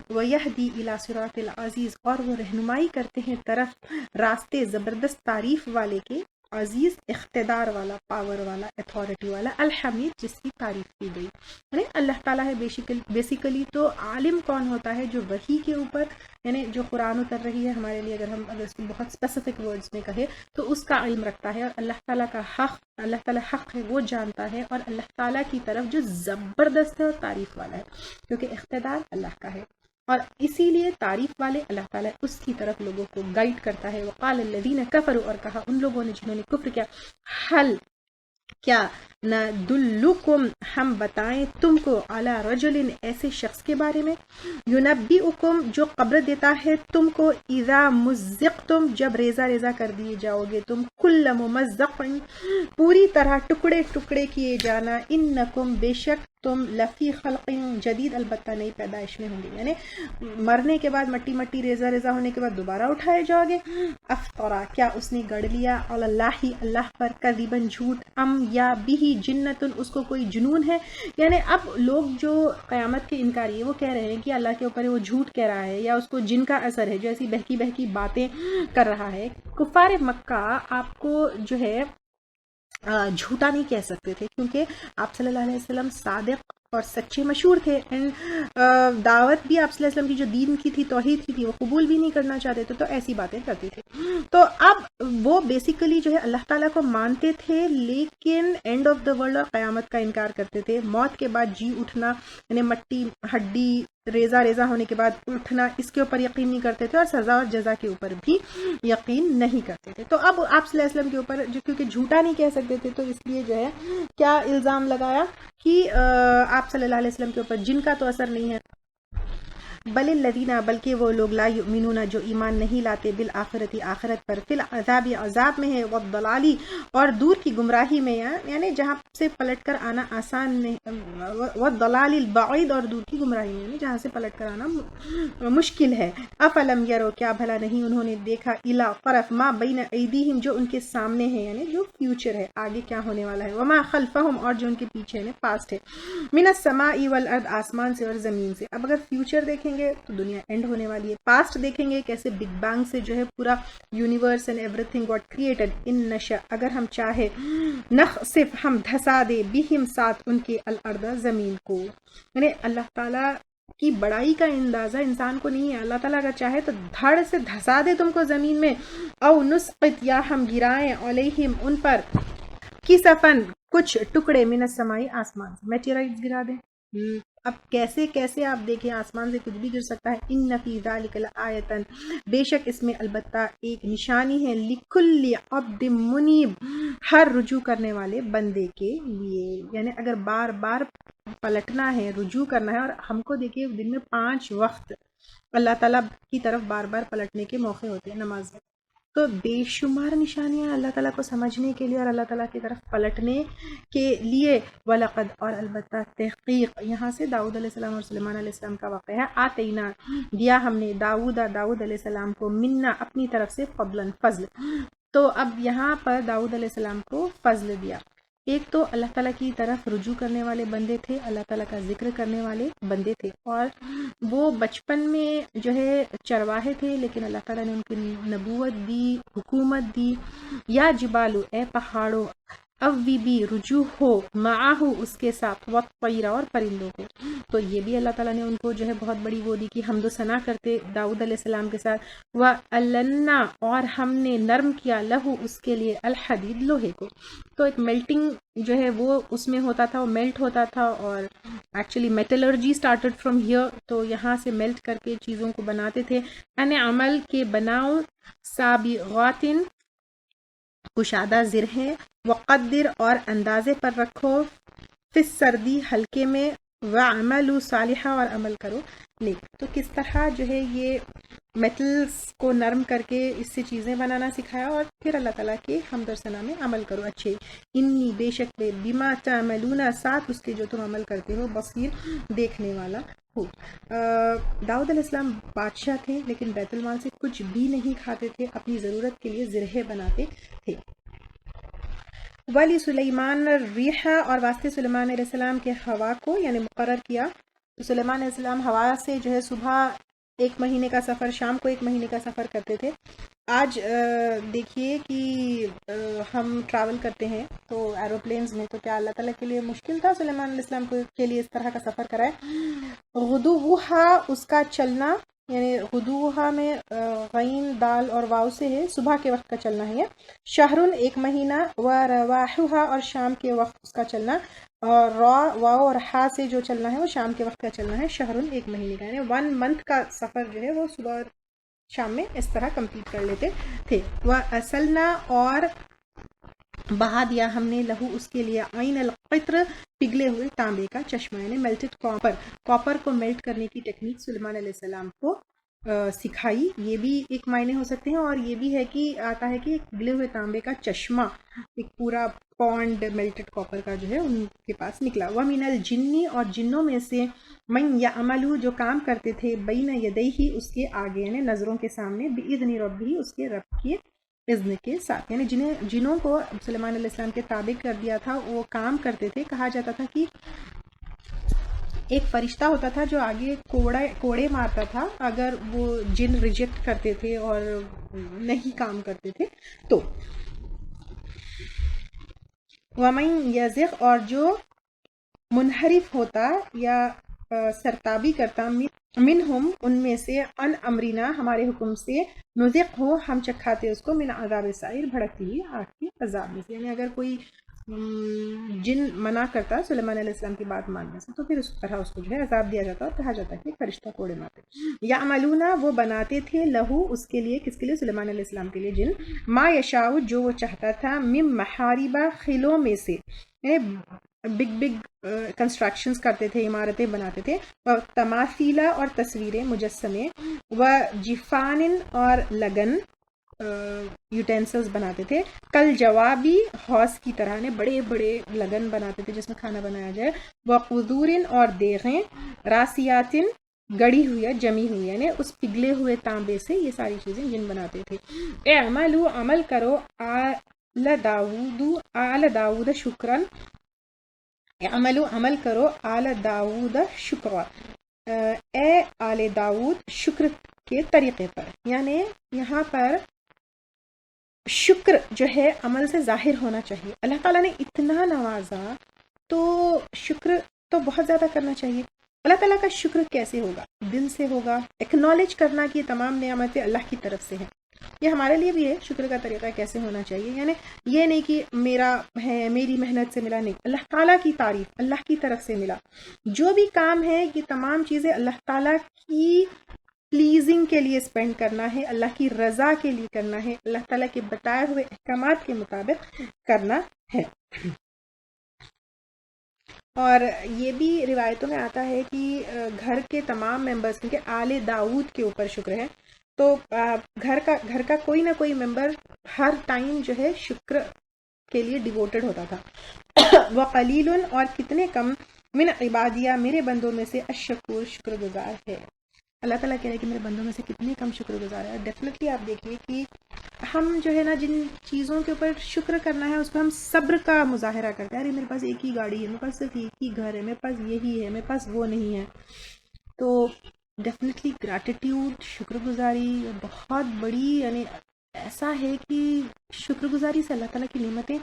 وَيَهْدِي إِلَى صِرَاطِ الْعَزِيزِ اور وہ رہنمائی کرتے ہیں طرف راستے زبردست تعریف والے کے، عزیز اقتدار والا، پاور والا، اتھارٹی والا، الحمید جس کی تعریف کی گئی، یعنی اللہ تعالیٰ ہے بیسیکلی۔ تو عالم کون ہوتا ہے؟ جو وحی کے اوپر، یعنی جو قرآن اتر رہی ہے ہمارے لیے، اگر اس کو بہت اسپیسیفک ورڈز میں کہے تو اس کا علم رکھتا ہے، اور اللہ تعالیٰ کا حق، اللہ تعالیٰ حق ہے وہ جانتا ہے، اور اللہ تعالیٰ کی طرف جو زبردست ہے اور تعریف والا ہے، کیونکہ اقتدار اللہ کا ہے، اور اسی لیے تعریف والے اللہ تعالیٰ اس کی طرف لوگوں کو گائیڈ کرتا ہے۔ وقال الذین کفروا اور کہا ان لوگوں نے جنہوں نے کفر کیا، حل کیا ندلکم ہم بتائیں تم کو، علی رجل ایسے شخص کے بارے میں، ینبئکم جو خبر دیتا ہے تم کو، اذا مزقتم جب ریزہ ریزہ کر دیے جاؤ گے تم، کل ممزق پوری طرح ٹکڑے ٹکڑے کیے جانا، انکم بے شک تم لفی خلق جدید البتہ نئی پیدائش میں ہوں گے، یعنی مرنے کے بعد مٹی مٹی ریزہ ریزہ ہونے کے بعد دوبارہ اٹھائے جاؤ گے۔ افطرا کیا اس نے گڑھ لیا، علی اللہ اللہ پر، کذباً جھوٹ، ام یا بھی جنت اس کو کوئی جنون ہے، یعنی اب لوگ جو قیامت کے انکاری ہے وہ کہہ رہے ہیں کہ اللہ کے اوپر وہ جھوٹ کہہ رہا ہے، یا اس کو جن کا اثر ہے جو ایسی بہکی بہکی باتیں کر رہا ہے۔ کفار مکہ آپ کو جو ہے جھوٹا نہیں کہہ سکتے تھے، کیونکہ آپ صلی اللہ علیہ وسلم صادق اور سچے مشہور تھے، اینڈ دعوت بھی آپ صلی اللہ علیہ وسلم کی جو دین کی تھی، توحید کی تھی، وہ قبول بھی نہیں کرنا چاہتے تھے، تو ایسی باتیں کرتے تھے. تو اب وہ بیسیکلی جو ہے اللہ تعالیٰ کو مانتے تھے، لیکن اینڈ آف دا ورلڈ اور قیامت کا انکار کرتے تھے. موت کے بعد جی اٹھنا، یعنی مٹی ہڈی ریزہ ریزہ ہونے کے بعد اٹھنا، اس کے اوپر یقین نہیں کرتے تھے، اور سزا اور جزا کے اوپر بھی یقین نہیں کرتے تھے. تو اب آپ صلی اللہ علیہ وسلم کے اوپر جو کیونکہ جھوٹا نہیں کہہ سکتے تھے، تو اس لیے جو ہے کیا الزام لگایا کہ آپ صلی اللہ علیہ وسلم کے اوپر جن کا تو اثر نہیں ہے. بل الذین، بلکہ وہ لوگ لا یؤمنون جو ایمان نہیں لاتے، بالآخرتی آخرت پر، فی العذاب عذاب میں ہے، والضلالی اور دور کی گمراہی میں، یعنی جہاں سے پلٹ کر آنا آسان نہیں، والضلال البعید اور دور کی گمراہی میں، یعنی جہاں سے پلٹ کر آنا مشکل ہے. افلم یرو، کیا بھلا نہیں انہوں نے دیکھا، الی طرف ما بین ایدیہم جو ان کے سامنے ہے، یعنی جو فیوچر ہے، آگے کیا ہونے والا ہے، وما خلفہم اور جو ان کے پیچھے ہے، پاسٹ ہے، من السماء والارض آسمان سے اور زمین سے. اب اگر فیوچر دیکھیں گے تو دنیا اینڈ ہونے والی ہے، پاسٹ دیکھیں گے کیسے بگ بینگ سے جو ہے پورا universe and everything got created. ان نشا، اگر ہم چاہے، نخسف ہم دھسا دے، بہم ساتھ ان کے، الارض زمین کو. یعنی اللہ تعالیٰ کی بڑائی کا اندازہ انسان کو نہیں ہے. اللہ تعالیٰ اگر چاہے تو دھڑ سے دھسا دے تم کو زمین میں، او نسقط، یا ہم گرائیں، علیہم ان پر، کسفن کچھ ٹکڑے، من السمائی آسمان سے، میٹیورائٹس گرا دیں. اب کیسے کیسے آپ دیکھیں آسمان سے کچھ بھی گر سکتا ہے. ان فی ذلک لآیۃ، بے شک اس میں البتہ ایک نشانی ہے، لکل عبد منیب، ہر رجوع کرنے والے بندے کے لیے. یعنی اگر بار بار پلٹنا ہے، رجوع کرنا ہے، اور ہم کو دیکھیے دن میں 5 وقت اللہ تعالیٰ کی طرف بار بار پلٹنے کے موقع ہوتے ہیں نماز میں، تو بے شمار نشانیاں اللہ تعالیٰ کو سمجھنے کے لیے اور اللہ تعالیٰ کی طرف پلٹنے کے لیے. وَلَقَدْ، اور البتہ تحقیق، یہاں سے داؤد علیہ السلام اور سلیمان علیہ السلام کا واقعہ ہے. آتینا، دیا ہم نے، داؤد علیہ السلام کو، منا اپنی طرف سے، فضلاً فضل. تو اب یہاں پر داؤد علیہ السلام کو فضل دیا. ایک تو اللہ تعالیٰ کی طرف رجوع کرنے والے بندے تھے، اللہ تعالیٰ کا ذکر کرنے والے بندے تھے، اور وہ بچپن میں جو ہے چرواہے تھے، لیکن اللہ تعالیٰ نے ان کی نبوت دی، حکومت دی. یا جبالو، اے پہاڑوں، اوی بھی، رجوع ہو، معاہو اس کے ساتھ، والطیر اور پرندوں کو. تو یہ بھی اللہ تعالیٰ نے ان کو جو ہے بہت بڑی وہ دی کہ حمد و ثنا کرتے داؤد علیہ السلام کے ساتھ. وَأَلَنَّا، اور ہم نے نرم کیا، لہو اس کے لیے، الحدید لوہے کو. تو ایک میلٹنگ جو ہے وہ اس میں ہوتا تھا، وہ میلٹ ہوتا تھا، اور actually metallurgy started from here, تو یہاں سے میلٹ کر کے چیزوں کو بناتے تھے. ان عمل کے بناؤ، سابغاتن کشادہ زرہیں، وقدر اور اندازے پر رکھو، فی سردی ہلکے میں، وعملوا صالحہ اور عمل کرو نیک. تو کس طرح جو ہے یہ میٹلز کو نرم کر کے اس سے چیزیں بنانا سکھایا، اور پھر اللہ تعالیٰ کے حمد و ثنا میں عمل کرو اچھے. انی، بے شک بما تعملون، ساتھ اس کے جو تم عمل کرتے ہو، بصیر، دیکھنے والا ہو. داؤد علیہ السلام بادشاہ تھے، لیکن بیت المال سے کچھ بھی نہیں کھاتے تھے، اپنی ضرورت کے لیے زرہیں بناتے تھے. ولی سلیمان الریح، اور واسطے سلیمان علیہ السلام کے ہوا کو، یعنی مقرر کیا. تو سلیمان علیہ السلام ہوا سے جو ہے صبح 1 مہینے کا سفر، شام کو 1 مہینے کا سفر کرتے تھے. آج دیکھیے کہ ہم ٹریول کرتے ہیں تو ایروپلینز میں، تو کیا اللہ تعالیٰ کے لیے مشکل تھا سلیمان علیہ السلام کے لیے اس طرح کا سفر کرائے. غدوہا، اس کا چلنا، یعنی غدوہا میں غین، دال اور واو سے ہے، صبح کے وقت کا چلنا ہے. شہرن، 1 مہینہ، و رواحہا، اور شام کے وقت اس کا چلنا، اور را، واو اور ہا سے جو چلنا ہے وہ شام کے وقت کا چلنا ہے. شہرن، 1 مہینے کا، یعنی 1 منتھ کا سفر جو ہے وہ صبح اور شام میں اس طرح کمپلیٹ کر لیتے تھے. وَأَسَلْنَا، اور بہا دیا ہم نے، لہو اس کے لیے، عین القطر، پگھلے ہوئے تانبے کا چشمہ، یعنی میلٹڈ کاپر کو میلٹ کرنے کی ٹیکنیک سلیمان علیہ السلام کو سکھائی. یہ بھی ایک معنی ہو سکتے ہیں، اور یہ بھی ہے کہ آتا ہے کہ ایک پگھلے ہوئے تانبے کا چشمہ، ایک پورا پونڈ میلٹڈ کاپر کا جو ہے ان کے پاس نکلا. وَمِنَ الْجِنِّ، اور جنوں میں سے، من یعملو، جو کام کرتے تھے، بین یدیہ، اس کے آگے، یعنی نظروں کے سامنے، بِإِذْنِ رَبِّهِ، اس کے رب کے اذن کے ساتھ. یعنی جنوں کو سلیمان علیہ السلام کے تابع کر دیا تھا، وہ کام کرتے تھے. کہا جاتا تھا کہ ایک فرشتہ ہوتا تھا جو آگے کوڑے مارتا تھا اگر وہ جن ریجیکٹ کرتے تھے اور نہیں کام کرتے تھے تو. وَمَن یزغ، اور جو منحرف ہوتا یا سرتابی کرتا منہم ان میں سے ان امرینا ہمارے حکم سے نذق ہو ہم چکھاتے اس کو من عذاب سعیر بھڑکتی ہوئی آگ کے عذاب میں سے. یعنی اگر کوئی جن منع کرتا سلیمان علیہ السلام کی بات ماننے سے تو پھر اس طرح اس کو جو ہے عذاب دیا جاتا اور کہا جاتا کہ فرشتہ کوڑے مارتے. یا عملونا وہ بناتے تھے لہو اس کے لیے, کس کے لیے؟ سلیمان علیہ السلام کے لیے, جن ما یشاء جو وہ چاہتا تھا, مم محاربہ خلوں میں سے, بگ کنسٹرکشنز کرتے تھے, عمارتیں بناتے تھے, و تماثیلا اور تصویریں مجسمے, و جفان اور لگن یوٹینسلز بناتے تھے, کل جوابی حوض کی طرح نے بڑے بڑے لگن بناتے تھے جس میں کھانا بنایا جائے, و قدورن اور دیغیں, راسیاتن گڑی ہوئی ہے جمی ہوئی, یعنی اس پگھلے ہوئے تانبے سے یہ ساری چیزیں جن بناتے تھے. اعملوا عمل کرو آل داود شکرن, عمل کرو آل داود شکر, اے آل داود شکر کے طریقے پر. یعنی یہاں پر شکر جو ہے عمل سے ظاہر ہونا چاہیے. اللہ تعالیٰ نے اتنا نوازا تو شکر تو بہت زیادہ کرنا چاہیے. اللہ تعالیٰ کا شکر کیسے ہوگا؟ دل سے ہوگا, ایکنالج کرنا کہ تمام نعمتیں اللہ کی طرف سے ہیں. یہ ہمارے لیے بھی ہے شکر کا طریقہ کیسے ہونا چاہیے. یعنی یہ نہیں کہ میرا ہے, میری محنت سے ملا, نہیں, اللہ تعالیٰ کی تعریف اللہ کی طرف سے ملا. جو بھی کام ہے یہ تمام چیزیں اللہ تعالیٰ کی پلیزنگ کے لیے اسپینڈ کرنا ہے, اللہ کی رضا کے لیے کرنا ہے, اللہ تعالیٰ کے بتائے ہوئے احکامات کے مطابق کرنا ہے. اور یہ بھی روایتوں میں آتا ہے کہ گھر کے تمام ممبرس, کیونکہ آل داود کے اوپر شکر ہے, تو گھر کا کوئی نہ کوئی ممبر ہر ٹائم جو ہے شکر کے لیے ڈیووٹڈ ہوتا تھا. وقلیل اور کتنے کم, من عبادیہ میرے بندوں میں سے, الشکور شکر گزار ہے. اللہ تعالیٰ کہہ رہے کہ میرے بندوں میں سے کتنے کم شکر گزار ہے. ڈیفینیٹلی آپ دیکھیے کہ ہم جو ہے نا جن چیزوں کے اوپر شکر کرنا ہے اس پہ ہم صبر کا مظاہرہ کرتے ہیں. ارے میرے پاس ایک ہی گاڑی ہے, میرے پاس صرف ایک ہی گھر ہے, میرے پاس یہی ہے, میرے پاس وہ نہیں ہے. تو ڈیفینیٹلی گریٹیٹیوڈ شکر گزاری بہت بڑی, یعنی ایسا ہے کہ شکر گزاری سے اللہ تعالیٰ کی نعمتیں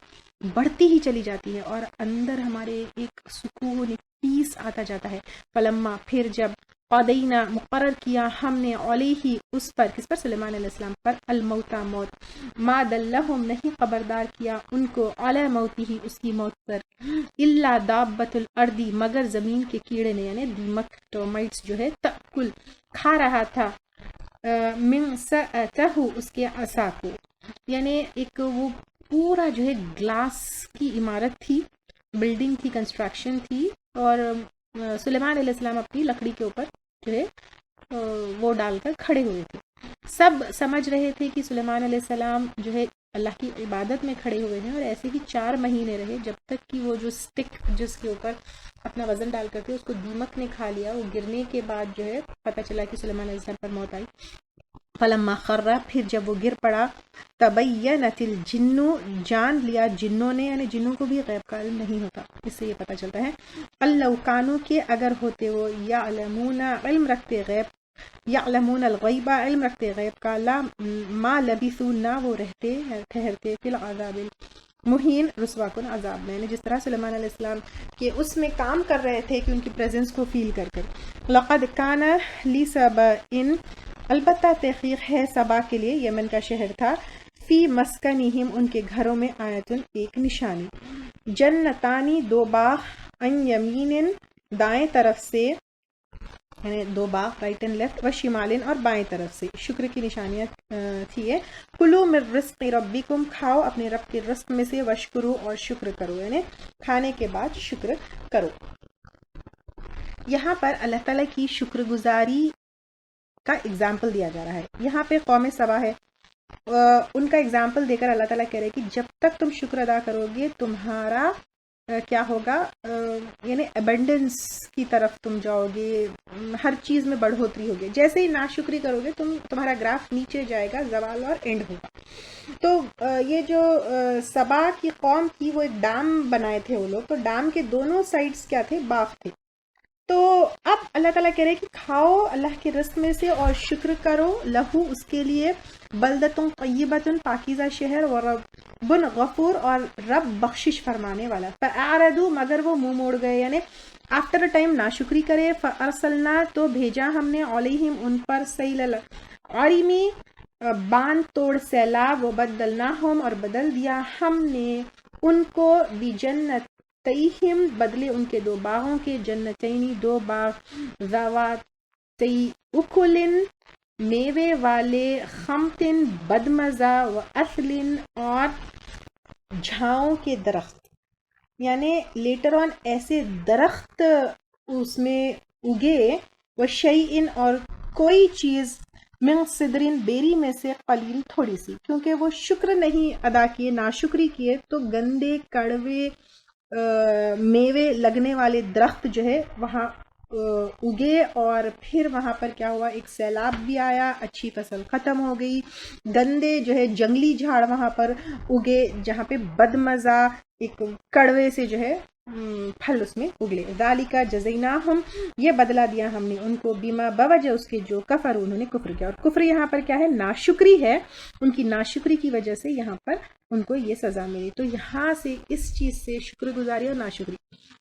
بڑھتی ہی چلی جاتی ہے اور اندر ہمارے ایک سکون, ایک پیس آتا جاتا ہے. فلما پھر جب قدینا مقرر کیا ہم نے علیہ اس پر, کس پر؟ سلیمان علیہ السلام پر, الموتا موت, ما دلہم نہیں خبردار کیا ان کو, علی موتی اس کی موت پر, الا دابت الارض مگر زمین کے کیڑے نے, یعنی دیمک ٹرمائٹس جو ہے, تأکل کھا رہا تھا, من سأتہ اس کے عصا کو. یعنی ایک وہ پورا جو ہے گلاس کی عمارت تھی, بلڈنگ تھی, کنسٹرکشن تھی, اور سلیمان علیہ السلام اپنی لکڑی کے اوپر جو ہے وہ ڈال کر کھڑے ہوئے تھے. سب سمجھ رہے تھے کہ سلیمان علیہ السلام جو ہے اللہ کی عبادت میں کھڑے ہوئے ہیں, اور ایسے ہی 4 مہینے رہے جب تک کہ وہ جو سٹک جس کے اوپر اپنا وزن ڈال کر کے اس کو دیمک نے کھا لیا. وہ گرنے کے بعد جو ہے پتہ چلا کہ سلیمان علیہ السلام پر موت آئی. فلما خر پھر جب وہ گر پڑا, تبینت الجن جان لیا جنوں نے, یعنی جنوں کو بھی غیب کا علم نہیں ہوتا, اس سے یہ پتہ چلتا ہے, اللہ کانو کے اگر ہوتے وہ, یعلمون علم رکھتے غیب, یعلمون الغیب علم رکھتے غیب کا, لا ما لبثوا نہ وہ رہتے ٹھہرتے فی العذاب مہین رسوا کن عذاب میں. یعنی جس طرح سلیمان علیہ السلام کے اس میں کام کر رہے تھے کہ ان کی پریزنس کو فیل کر کر. لقد کان لسبأ البتہ تحقیق ہے سبا کے لیے, یمن کا شہر تھا, فی مسکنہم ان کے گھروں میں, آیتن ایک نشانی, جنتانی 2 باغ, ان یمین دائیں طرف سے, یعنی 2 باغ رائٹ اینڈ لیفٹ, و شمالن اور بائیں طرف سے. شکر کی نشانیاں تھی. کلوا من رزق ربکم کھاؤ اپنے رب کے رزق میں سے, وشکرو اور شکر کرو, یعنی کھانے کے بعد شکر کرو. یہاں پر اللہ تعالیٰ کی شکر گزاری کا اگزامپل دیا جا رہا ہے. یہاں پہ قوم سبا ہے, ان کا اگزامپل دے کر اللہ تعالیٰ کہہ رہے کہ جب تک تم شکر ادا کرو گے تمہارا کیا ہوگا, یعنی ایبنڈنس کی طرف تم جاؤ گے, ہر چیز میں بڑھوتری ہوگی. جیسے ہی ناشکری کرو گے تمہارا گراف نیچے جائے گا, زوال اور اینڈ ہوگا. تو یہ جو سبا کی قوم تھی وہ ایک ڈیم بنائے تھے وہ لوگ, تو ڈیم کے دونوں سائڈز کیا تھے؟ باغ تھے. تو اب اللہ تعالیٰ کہہ رہے کہ کھاؤ اللہ کے رزق میں سے اور شکر کرو، لہو اس کے لیے، بلدتن طیبتن پاکیزہ شہر، اور رب غفور اور رب بخشش فرمانے والا. فاعرضوا مگر وہ منہ موڑ گئے، یعنی آفٹر ٹائم ناشکری کرے. فارسلنا تو بھیجا ہم نے، علیہم ان پر، سیل العرمی باندھ توڑ سیلاب، وبدلناہم اور بدل دیا ہم نے ان کو، بجنتیہم بدلے ان کے دو باغوں کے، جنتینی دو باغ، ذواتی اکلن میوے والے، خمتن بدمزہ، و اصلن اور جھاؤں کے درخت، یعنی لیٹر آن ایسے درخت اس میں اگے، و شیئن اور کوئی چیز، من صدرن بیری میں سے، قلیل تھوڑی سی، کیونکہ وہ شکر نہیں ادا کیے، ناشکری کیے، تو گندے کڑوے میوے لگنے والے درخت جو ہے وہاں اگے، اور پھر وہاں پر کیا ہوا، ایک سیلاب بھی آیا، اچھی فصل ختم ہو گئی، گندے جو ہے جنگلی جھاڑ وہاں پر اگے جہاں پہ بدمزہ ایک کڑوے سے جو ہے پھل اس میں اگلے. ذالک جزیناہم یہ بدلہ دیا ہم نے ان کو، بیما بوجہ اس کے جو کفر انہوں نے کفر کیا، اور کفر یہاں پر کیا ہے، ناشکری ہے، ان کی ناشکری کی وجہ سے یہاں پر ان کو یہ سزا ملی. تو یہاں سے اس چیز سے شکر گزاری اور ناشکری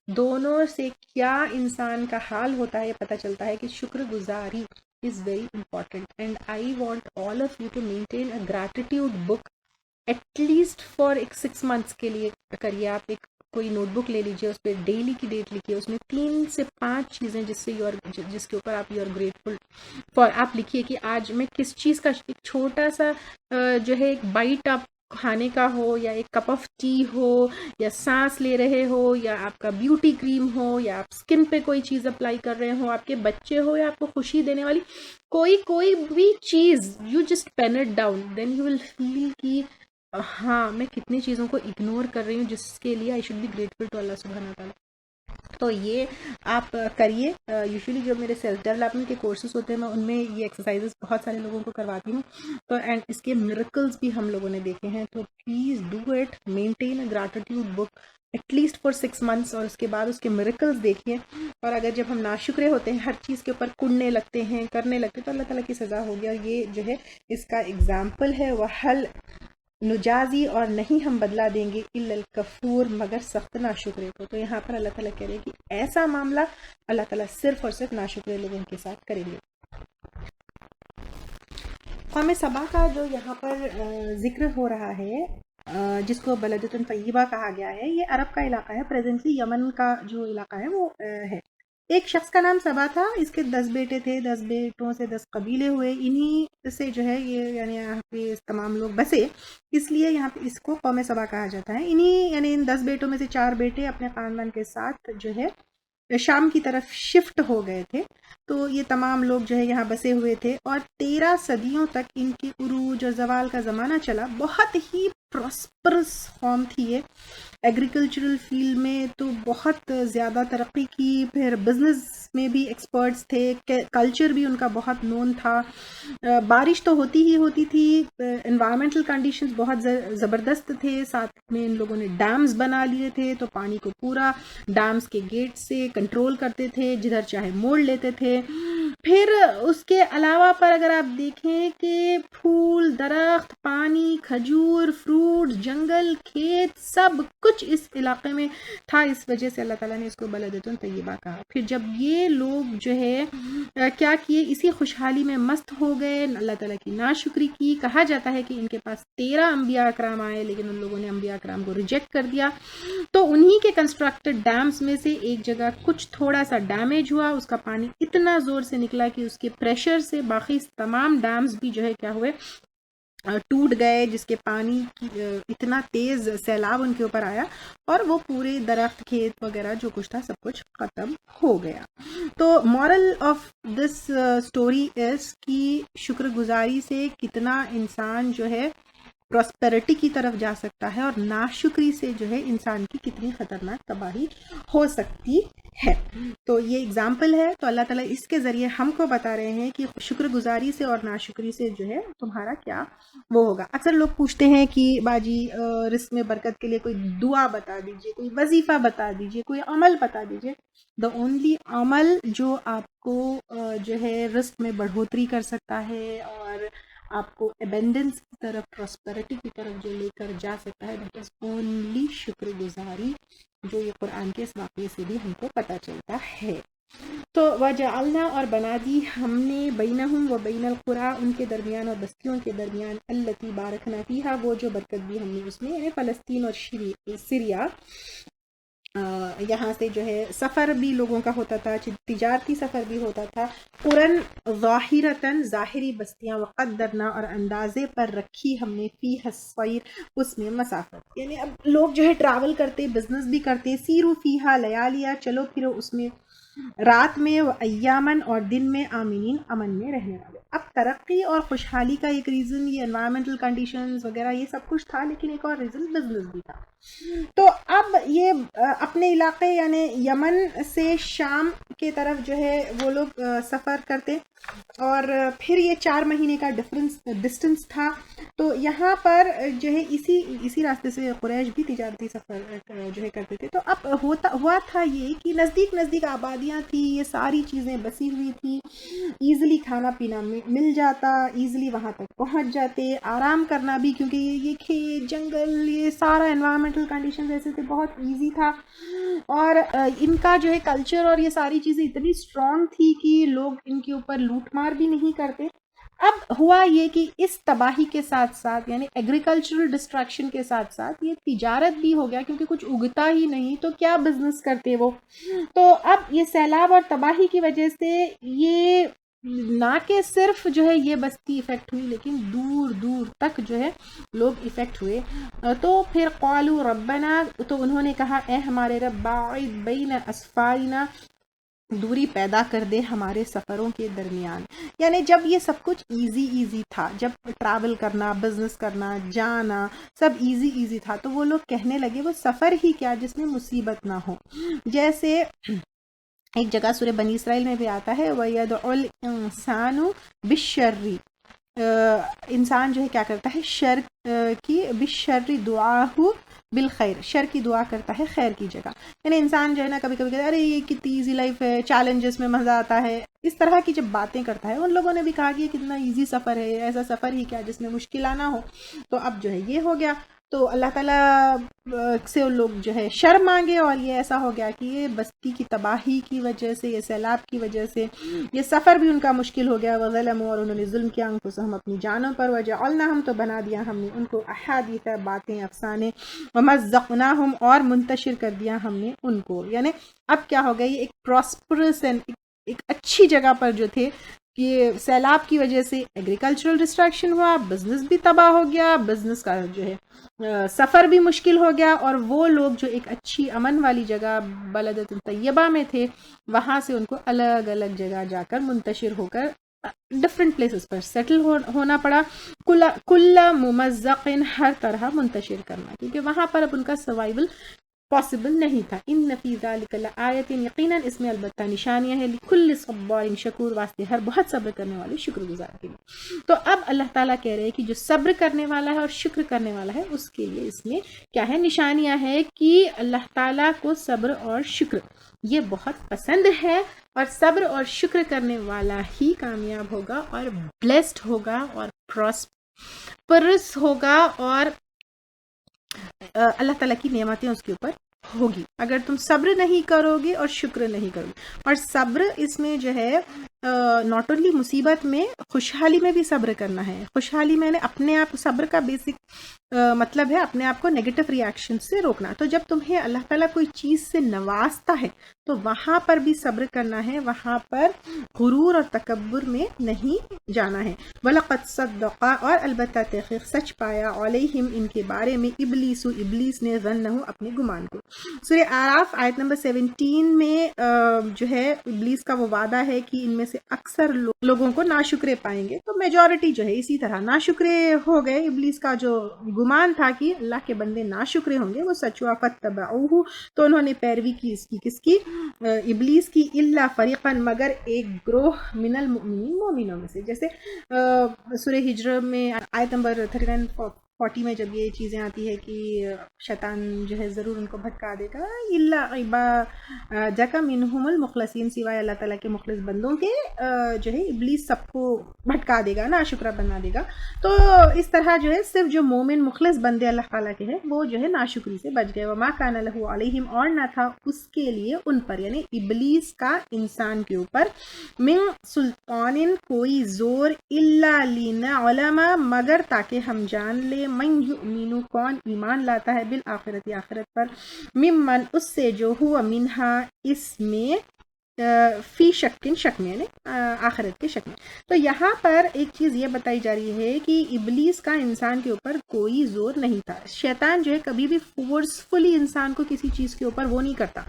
دونوں سے کیا انسان کا حال ہوتا ہے یہ پتہ چلتا ہے کہ شکر گزاری is very important, and I want all of you to maintain a gratitude book at least for ایک 6 months کے لیے کریے. آپ ایک کوئی نوٹ بک لے لیجیے، اس پہ ڈیلی کی ڈیٹ لکھیے، اس میں 3 سے 5 چیزیں جس سے جس کے اوپر آپ یو آر گریٹفل فار. آپ لکھیے کہ آج میں کس چیز کا، ایک چھوٹا سا جو ہے ایک بائٹ آپ کھانے کا ہو، یا ایک کپ آف ٹی ہو، یا سانس لے رہے ہو، یا آپ کا بیوٹی کریم ہو، یا آپ اسکن پہ کوئی چیز اپلائی کر رہے ہو، آپ کے بچے ہو، یا آپ کو خوشی دینے والی کوئی بھی چیز، you just pen it down, then you will feel کہ ہاں میں کتنی چیزوں کو اگنور کر رہی ہوں جس کے لیے I should be grateful to Allah سبحانہ وتعالیٰ. تو یہ آپ کریے. یوزلی جو میرے سیلف ڈیولپمنٹ کے کورسز ہوتے ہیں میں ان میں یہ ایکسرسائزز بہت سارے لوگوں کو کرواتی ہوں، تو اینڈ اس کے میریکلز بھی ہم لوگوں نے دیکھے ہیں. تو please do it, maintain a gratitude book at least for 6 months، اور اس کے بعد اس کے میریکلز دیکھیے. اور اگر جب ہم ناشکرے ہوتے ہیں، ہر چیز کے اوپر کڑنے لگتے ہیں، کرنے لگتے ہیں، تو اللہ تعالیٰ کی سزا ہوگی. اور یہ جو ہے اس کا اگزامپل ہے. وَحَلْ نجازی اور نہیں ہم بدلا دیں گے، الا الکفور مگر سخت ناشکرے کو. تو یہاں پر اللہ تعالیٰ کہہ رہے ہیں کہ ایسا معاملہ اللہ تعالیٰ صرف اور صرف ناشکرے لوگوں کے ساتھ کریں گے. قوم سبا کا جو یہاں پر ذکر ہو رہا ہے، جس کو بلدتن طیبہ کہا گیا ہے، یہ عرب کا علاقہ ہے. پریزنٹلی یمن کا جو علاقہ ہے وہ ہے. ایک شخص کا نام سبا تھا، اس کے 10 بیٹے تھے، 10 بیٹوں سے 10 قبیلے ہوئے. انہی سے جو ہے یہ یعنی یہاں پہ تمام لوگ بسے، اس لیے یہاں پہ اس کو قوم سبا کہا جاتا ہے. انہی یعنی ان 10 بیٹوں میں سے 4 بیٹے اپنے خاندان کے ساتھ جو ہے شام کی طرف شفٹ ہو گئے تھے. تو یہ تمام لوگ جو ہے یہاں بسے ہوئے تھے، اور 13 صدیوں تک ان کی عروج اور زوال کا زمانہ چلا. بہت ہی پراسپرس قوم تھی یہ. ایگریکلچرل فیلڈ میں تو بہت زیادہ ترقی کی، پھر بزنس میں بھی ایکسپرٹس تھے، کلچر بھی ان کا بہت نون تھا. بارش تو ہوتی ہی ہوتی تھی، انوائرمنٹل کنڈیشنز بہت زبردست تھے. ساتھ میں ان لوگوں نے ڈیمز بنا لیے تھے، تو پانی کو پورا ڈیمز کے گیٹ سے کنٹرول کرتے تھے، جدھر چاہے موڑ لیتے تھے. پھر اس کے علاوہ پر اگر آپ دیکھیں کہ پھول، درخت، پانی، کھجور، فروٹ، جنگل، کھیت، سب کچھ اس علاقے میں تھا. اس وجہ سے اللہ تعالیٰ نے اس کو بلدتن طیبہ کہا. پھر جب یہ لوگ جو ہے کیا کیے، اسی خوشحالی میں مست ہو گئے، اللہ تعالیٰ کی ناشکری کی. کہا جاتا ہے کہ ان کے پاس 13 انبیاء اکرام آئے، لیکن ان لوگوں نے انبیاء اکرام کو ریجیکٹ کر دیا. تو انہی کے کنسٹرکٹڈ ڈیمز میں سے ایک جگہ کچھ تھوڑا سا ڈیمیج ہوا، اس کا پانی اتنا زور سے نکلا کہ اس کے پریشر سے باقی تمام ڈیمز بھی جو ہے کیا ہوئے، ٹوٹ گئے، جس کے پانی اتنا تیز سیلاب ان کے اوپر آیا، اور وہ پورے درخت، کھیت وغیرہ جو کچھ تھا سب کچھ ختم ہو گیا. تو moral of this story is کہ شکر گزاری سے کتنا انسان جو ہے پراسپیرٹی کی طرف جا سکتا ہے، اور ناشکری سے جو ہے انسان کی کتنی خطرناک تباہی ہو سکتی ہے. تو یہ اگزامپل ہے. تو اللہ تعالیٰ اس کے ذریعے ہم کو بتا رہے ہیں کہ شکر گزاری سے اور ناشکری سے جو ہے تمہارا کیا وہ ہوگا. اکثر لوگ پوچھتے ہیں کہ باجی رزق میں برکت کے لیے کوئی دعا بتا دیجیے, کوئی وظیفہ بتا دیجیے, کوئی عمل بتا دیجیے. دا اونلی عمل جو آپ کو جو ہے رزق میں بڑھوتری کر سکتا ہے اور آپ کو ابنڈنس کی طرف, پراسپیرٹی کی طرف جو لے کر جا سکتا ہے, دیٹ از اونلی شکر گزاری, جو یہ قرآن کے اس واقعے سے بھی ہم کو پتہ چلتا ہے. تو وجعلنا اور بنا دی ہم نے بینہم و بین القریٰ ان کے درمیان اور بستیوں کے درمیان التی بارکنا فیہا وہ جو برکت دی ہم نے اس میں, یعنی فلسطین اور سیریا. یہاں سے جو ہے سفر بھی لوگوں کا ہوتا تھا, تجارتی سفر بھی ہوتا تھا. قرن ظاہرتاً ظاہری بستیاں, وقدرنا اور اندازے پر رکھی ہم نے فیہا السیر اس میں مسافت, یعنی اب لوگ جو ہے ٹریول کرتے, بزنس بھی کرتے, سیرو فیہا لیالیا چلو پھرو اس میں رات میں, و ایامن اور دن میں, آمینین امن میں رہنے والے. اب ترقی اور خوشحالی کا ایک ریزن یہ انوائرمنٹل کنڈیشنز وغیرہ یہ سب کچھ تھا, لیکن ایک اور ریزن بزنس بھی تھا. تو اب یہ اپنے علاقے یعنی یمن سے شام کے طرف جو ہے وہ لوگ سفر کرتے, اور پھر یہ 4 مہینے کا ڈسٹنس تھا. تو یہاں پر جو ہے اسی راستے سے قریش بھی تجارتی سفر جو ہے کرتے تھے. تو اب ہوا تھا یہ کہ نزدیک آبادیاں تھیں, یہ ساری چیزیں بسی ہوئی تھی, ایزلی کھانا پینا مل جاتا, ایزلی وہاں تک پہنچ جاتے, آرام کرنا بھی, کیونکہ یہ کھیت جنگل یہ سارا انوائرمنٹل کنڈیشن ایسے تھے, بہت ایزی تھا. اور ان کا جو ہے کلچر اور یہ ساری چیزیں اتنی اسٹرانگ تھی کہ لوگ ان کے اوپر لوٹ مار بھی نہیں کرتے. اب ہوا یہ کہ اس تباہی کے ساتھ ساتھ, یعنی ایگریکلچرل ڈسٹریکشن کے ساتھ ساتھ, یہ تجارت بھی ہو گیا, کیونکہ کچھ اگتا ہی نہیں تو کیا بزنس کرتے وہ. تو اب یہ سیلاب اور تباہی کی وجہ سے یہ نہ کہ صرف جو ہے یہ بستی افیکٹ ہوئی, لیکن دور دور تک جو ہے لوگ افیکٹ ہوئے. تو پھر قالوا ربنا, تو انہوں نے کہا اے ہمارے رب, باعد بین اسفارنا, دوری پیدا کر دے ہمارے سفروں کے درمیان. یعنی جب یہ سب کچھ ایزی تھا, جب ٹریول کرنا, بزنس کرنا, جانا سب ایزی تھا, تو وہ لوگ کہنے لگے وہ سفر ہی کیا جس میں مصیبت نہ ہو. جیسے ایک جگہ سورہ بنی اسرائیل میں بھی آتا ہے, وَيَدْعُ الْإِنسَانُ بِالشَّرِّ, انسان جو ہے کیا کرتا ہے شر کی, بالشر دعاہ بالخیر, شر کی دعا کرتا ہے خیر کی جگہ. یعنی انسان جو ہے نا کبھی کبھی کہتا ہے ارے یہ کتنی ایزی لائف ہے, چیلنجز میں مزہ آتا ہے, اس طرح کی جب باتیں کرتا ہے. ان لوگوں نے بھی کہا کہ یہ کتنا ایزی سفر ہے, ایسا سفر ہی کیا جس میں مشکل آنا ہو. تو اب جو ہے یہ ہو گیا, تو اللہ تعالیٰ سے لوگ جو ہے شر مانگے, اور یہ ایسا ہو گیا کہ یہ بستی کی تباہی کی وجہ سے, یہ سیلاب کی وجہ سے یہ سفر بھی ان کا مشکل ہو گیا. وظلموا, اور انہوں نے ظلم کیا انفسہم, اپنی جانوں پر. وجعلناہم, تو بنا دیا ہم نے ان کو احادیث, باتیں, افسانے. ومزقناہم, اور منتشر کر دیا ہم نے ان کو. یعنی اب کیا ہو گئی, ایک پراسپرس اینڈ ایک اچھی جگہ پر جو تھے, یہ سیلاب کی وجہ سے ایگریکلچرل ڈسٹریکشن ہوا, بزنس بھی تباہ ہو گیا, بزنس کا جو ہے سفر بھی مشکل ہو گیا, اور وہ لوگ جو ایک اچھی امن والی جگہ بلدۃ طیبہ میں تھے, وہاں سے ان کو الگ الگ جگہ جا کر منتشر ہو کر ڈفرینٹ پلیسز پر سیٹل ہونا پڑا. کل ممزق, ہر طرح منتشر کرنا, کیونکہ وہاں پر اب ان کا سروائیول پاسبل نہیں تھا. ان فی ذلک لآیۃ, یقیناً اس میں البتہ نشانیاں ہیں, لکل صبار شکور, واسطے ہر بہت صبر کرنے والے شکر گزار کے لیے. تو اب اللہ تعالیٰ کہہ رہے ہیں کہ جو صبر کرنے والا ہے اور شکر کرنے والا ہے اس کے لیے اس میں کیا ہے, نشانیاں ہے کہ اللہ تعالیٰ کو صبر اور شکر یہ بہت پسند ہے, اور صبر اور شکر کرنے والا ہی کامیاب ہوگا اور بلیسڈ ہوگا اور پرس ہوگا, اور اللہ تعالیٰ کی نعمتیں اس کے اوپر ہوگی. اگر تم صبر نہیں کرو گے اور شکر نہیں کرو گے, اور صبر اس میں جو ہے ناٹ اونلی مصیبت میں, خوشحالی میں بھی صبر کرنا ہے. خوشحالی میں نے اپنے آپ, صبر کا بیسک مطلب ہے اپنے آپ کو نیگیٹو ریاکشن سے روکنا. تو جب تمہیں اللہ تعالیٰ کوئی چیز سے نوازتا ہے تو وہاں پر بھی صبر کرنا ہے, وہاں پر غرور اور تکبر میں نہیں جانا ہے. وَلَقَدْ صَدَّقَ, اور البتہ تحقیق سچ پایا, علیہم, ان کے بارے میں, ابلیس نے, ظنہ, اپنے گمان کو. سورہ اعراف آیت نمبر 17 میں جو ہے ابلیس کا وہ وعدہ ہے کہ ان میں سے اکثر لوگوں کو ناشکرے پائیں گے، تو میجورٹی جو ہے اسی طرح ناشکرے ہو گئے۔ ابلیس کا جو گمان تھا کہ اللہ کے بندے ناشکرے ہوں گے وہ سچ ہوا، فاتبعوہ تو انہوں نے پیروی کی اس کی، کس کی؟ ابلیس کی، الا فریقا مگر ایک گروہ، من المؤمنین مومنوں میں سے۔ جیسے سورہ ہجر میں آیت نمبر 39-40 میں جب یہ چیزیں آتی ہے کہ شیطان جو ہے ضرور ان کو بھٹکا دے گا، الا عبادک منہم المخلصین، سوائے اللہ تعالیٰ کے مخلص بندوں کے جو ہے ابلیس سب کو بھٹکا دے گا، ناشکرہ بنا دے گا۔ تو اس طرح جو ہے صرف جو مومن مخلص بندے اللہ تعالیٰ کے ہیں وہ جو ہے ناشکری سے بچ گئے۔ وما کان لہ علیہم، اور نہ تھا اس کے لیے ان پر، یعنی ابلیس کا انسان کے اوپر، من سلطان کوئی زور، الا لنعلم مگر تاکہ ہم جان لے، من یؤمن کون ایمان لاتا ہے، بالآخرت آخرت پر، ممن اس سے جو ہوا منہا اس میں، فی شکن شک میں، یعنی آخرت کے شک میں۔ تو یہاں پر ایک چیز یہ بتائی جا رہی ہے کہ ابلیس کا انسان کے اوپر کوئی زور نہیں تھا۔ شیطان جو ہے کبھی بھی فورسفلی انسان کو کسی چیز کے اوپر وہ نہیں کرتا۔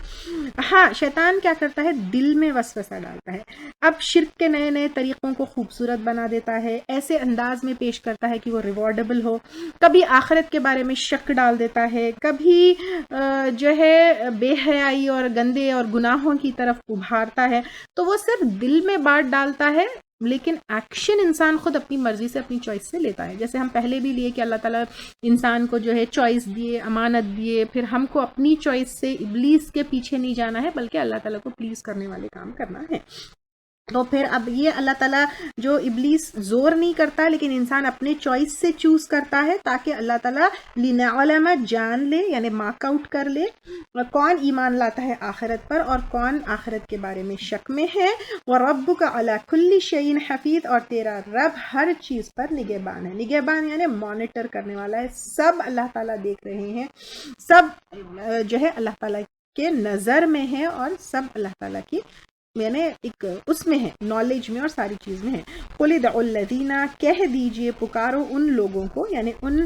ہاں شیطان کیا کرتا ہے، دل میں وسوسہ ڈالتا ہے، اب شرک کے نئے نئے طریقوں کو خوبصورت بنا دیتا ہے، ایسے انداز میں پیش کرتا ہے کہ وہ ریوارڈیبل ہو، کبھی آخرت کے بارے میں شک ڈال دیتا ہے، کبھی جو ہے بے حیائی اور گندے اور گناہوں کی طرف ابھارتا ہے۔ تو وہ صرف دل میں بات ڈالتا ہے، لیکن ایکشن انسان خود اپنی مرضی سے، اپنی چوائس سے لیتا ہے۔ جیسے ہم پہلے بھی لیے کہ اللہ تعالیٰ انسان کو جو ہے چوائس دیے، امانت دیے، پھر ہم کو اپنی چوائس سے ابلیس کے پیچھے نہیں جانا ہے بلکہ اللہ تعالیٰ کو پلیز کرنے والے کام کرنا ہے۔ تو پھر اب یہ اللہ تعالیٰ جو ابلیس زور نہیں کرتا لیکن انسان اپنے چوائس سے چوز کرتا ہے تاکہ اللہ تعالیٰ لنعلم جان لے، یعنی مارک آؤٹ کر لے، کون ایمان لاتا ہے آخرت پر اور کون آخرت کے بارے میں شک میں ہے۔ وَرَبُّكَ عَلَى كُلِّ شَيْءٍ حَفِيظٌ، اور تیرا رب ہر چیز پر نگہبان ہے۔ نگہبان یعنی مانیٹر کرنے والا ہے، سب اللہ تعالیٰ دیکھ رہے ہیں، سب جو ہے اللہ تعالیٰ کے نظر میں ہے اور سب اللہ تعالیٰ کی یعنی ایک اس میں ہے، نالج میں اور ساری چیز میں ہے۔ قُلِ ادْعُوا الَّذِينَ، کہہ دیجئے پکارو ان لوگوں کو، یعنی ان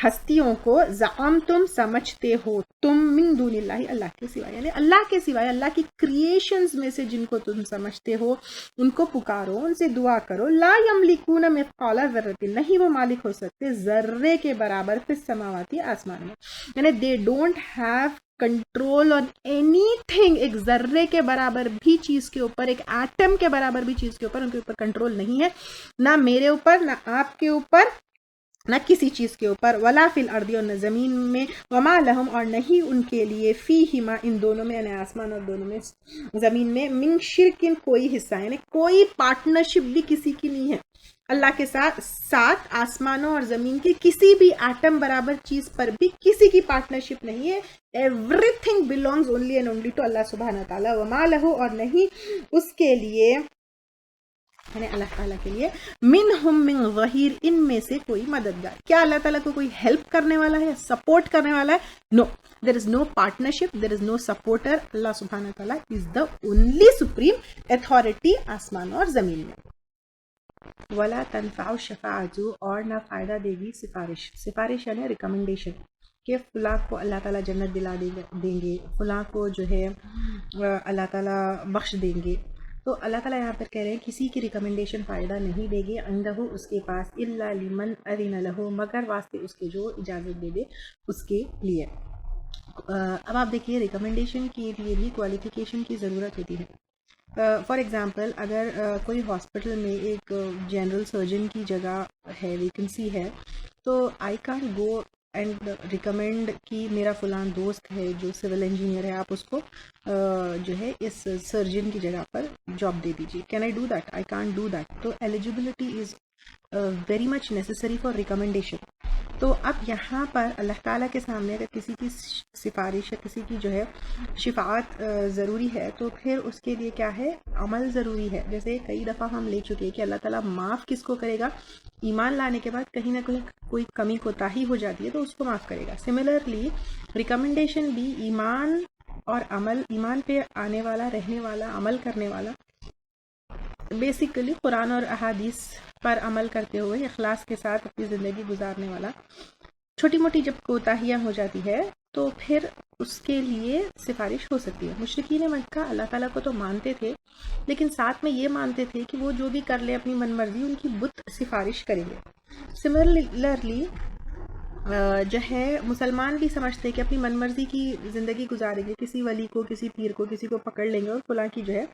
ہستیوں کو، زعمتم سمجھتے ہو تم، من دون اللہ، اللہ کے سوائے، یعنی اللہ کے سوائے، اللہ کی کریشنز میں سے جن کو تم سمجھتے ہو ان کو پکارو، ان سے دعا کرو۔ لا یملکون مثقال ذرۃ، نہیں وہ مالک ہو سکتے ذرے کے برابر، فی السماوات، آسمان میں، یعنی they don't have control on any thing, ایک ذرے کے برابر بھی چیز کے اوپر، ایک ایٹم کے برابر بھی چیز کے اوپر ان کے اوپر کنٹرول نہیں ہے، نہ میرے اوپر، نہ آپ کے اوپر، نہ کسی چیز کے اوپر، ولا فی الارض، اور نہ زمین میں، وما لہم، اور نہیں ان کے لیے، فیہما، ان دونوں میں، یعنی آسمان اور دونوں میں زمین میں، من شرکن، کوئی حصہ، یعنی کوئی پارٹنرشپ بھی کسی کی نہیں ہے اللہ کے ساتھ آسمانوں اور زمین کے کسی بھی ایٹم برابر چیز پر بھی کسی کی پارٹنرشپ نہیں ہے۔ Everything belongs only and only to Allah سبحانہ تعالیٰ۔ وما لہو، اور نہیں اس کے لیے، یعنی اللہ تعالیٰ کے لیے، منہم من ظہیر، ان میں سے کوئی مددگار۔ کیا اللہ تعالیٰ کو کوئی ہیلپ کرنے والا ہے، سپورٹ کرنے والا ہے؟ نو، دیر از نو پارٹنرشپ، دیر از نو سپورٹر۔ اللہ سبحانہ تعالیٰ از دا اونلی سپریم اتھارٹی آسمان اور زمین میں۔ ولا تنفع الشفاعت، اور نہ فائدہ دے گی سفارش، سفارش یعنی ریکمنڈیشن، کہ فلاں کو اللہ تعالیٰ جنت دلا دیں گے، فلاں کو جو ہے اللہ تعالیٰ بخش دیں گے۔ تو اللہ تعالیٰ یہاں پر کہہ رہے ہیں کسی کی ریکمنڈیشن فائدہ نہیں دے گی، عندہ اس کے پاس، الا لمن اذن لہ، مگر واسطے اس کے جو اجازت دے دے اس کے لیے۔ اب آپ دیکھیے ریکمنڈیشن کے لیے بھی کوالیفیکیشن کی ضرورت ہوتی ہے۔ فار ایگزامپل اگر کوئی ہاسپٹل میں ایک جنرل سرجن کی جگہ ہے، ویکنسی ہے، تو I can't go and recommend کہ میرا فلاں دوست ہے جو سول انجینئر ہے، آپ اس کو جو ہے اس سرجن کی جگہ پر جاب دے دیجیے۔ Can I do that? I can't do that. تو eligibility is very much necessary for recommendation. تو اب یہاں پر اللہ تعالیٰ کے سامنے اگر کسی کی سفارش یا کسی کی جو ہے شفاعت ضروری ہے تو پھر اس کے لیے کیا ہے، عمل ضروری ہے۔ جیسے کئی دفعہ ہم لے چکے کہ اللہ تعالیٰ معاف کس کو کرے گا، ایمان لانے کے بعد کہیں نہ کہیں کوئی کمی کوتاہی ہو جاتی ہے تو اس کو معاف کرے گا۔ سملرلی ریکمنڈیشن بھی ایمان اور عمل، ایمان پہ آنے والا، رہنے والا، عمل کرنے والا، بیسیکلی قرآن اور احادیث پر عمل کرتے ہوئے اخلاص کے ساتھ اپنی زندگی گزارنے والا، چھوٹی موٹی جب کوتاہیاں ہو جاتی ہے تو پھر اس کے لیے سفارش ہو سکتی ہے. مشرکین مکہ اللہ تعالیٰ کو تو مانتے تھے لیکن ساتھ میں یہ مانتے تھے کہ وہ جو بھی کر لے اپنی من مرضی ان کی بت سفارش کریں گے. سملرلی جو ہے مسلمان بھی سمجھتے ہیں کہ اپنی من مرضی کی زندگی گزاریں گے, کسی ولی کو, کسی پیر کو, کسی کو پکڑ لیں گے اور فلاں کی جو ہے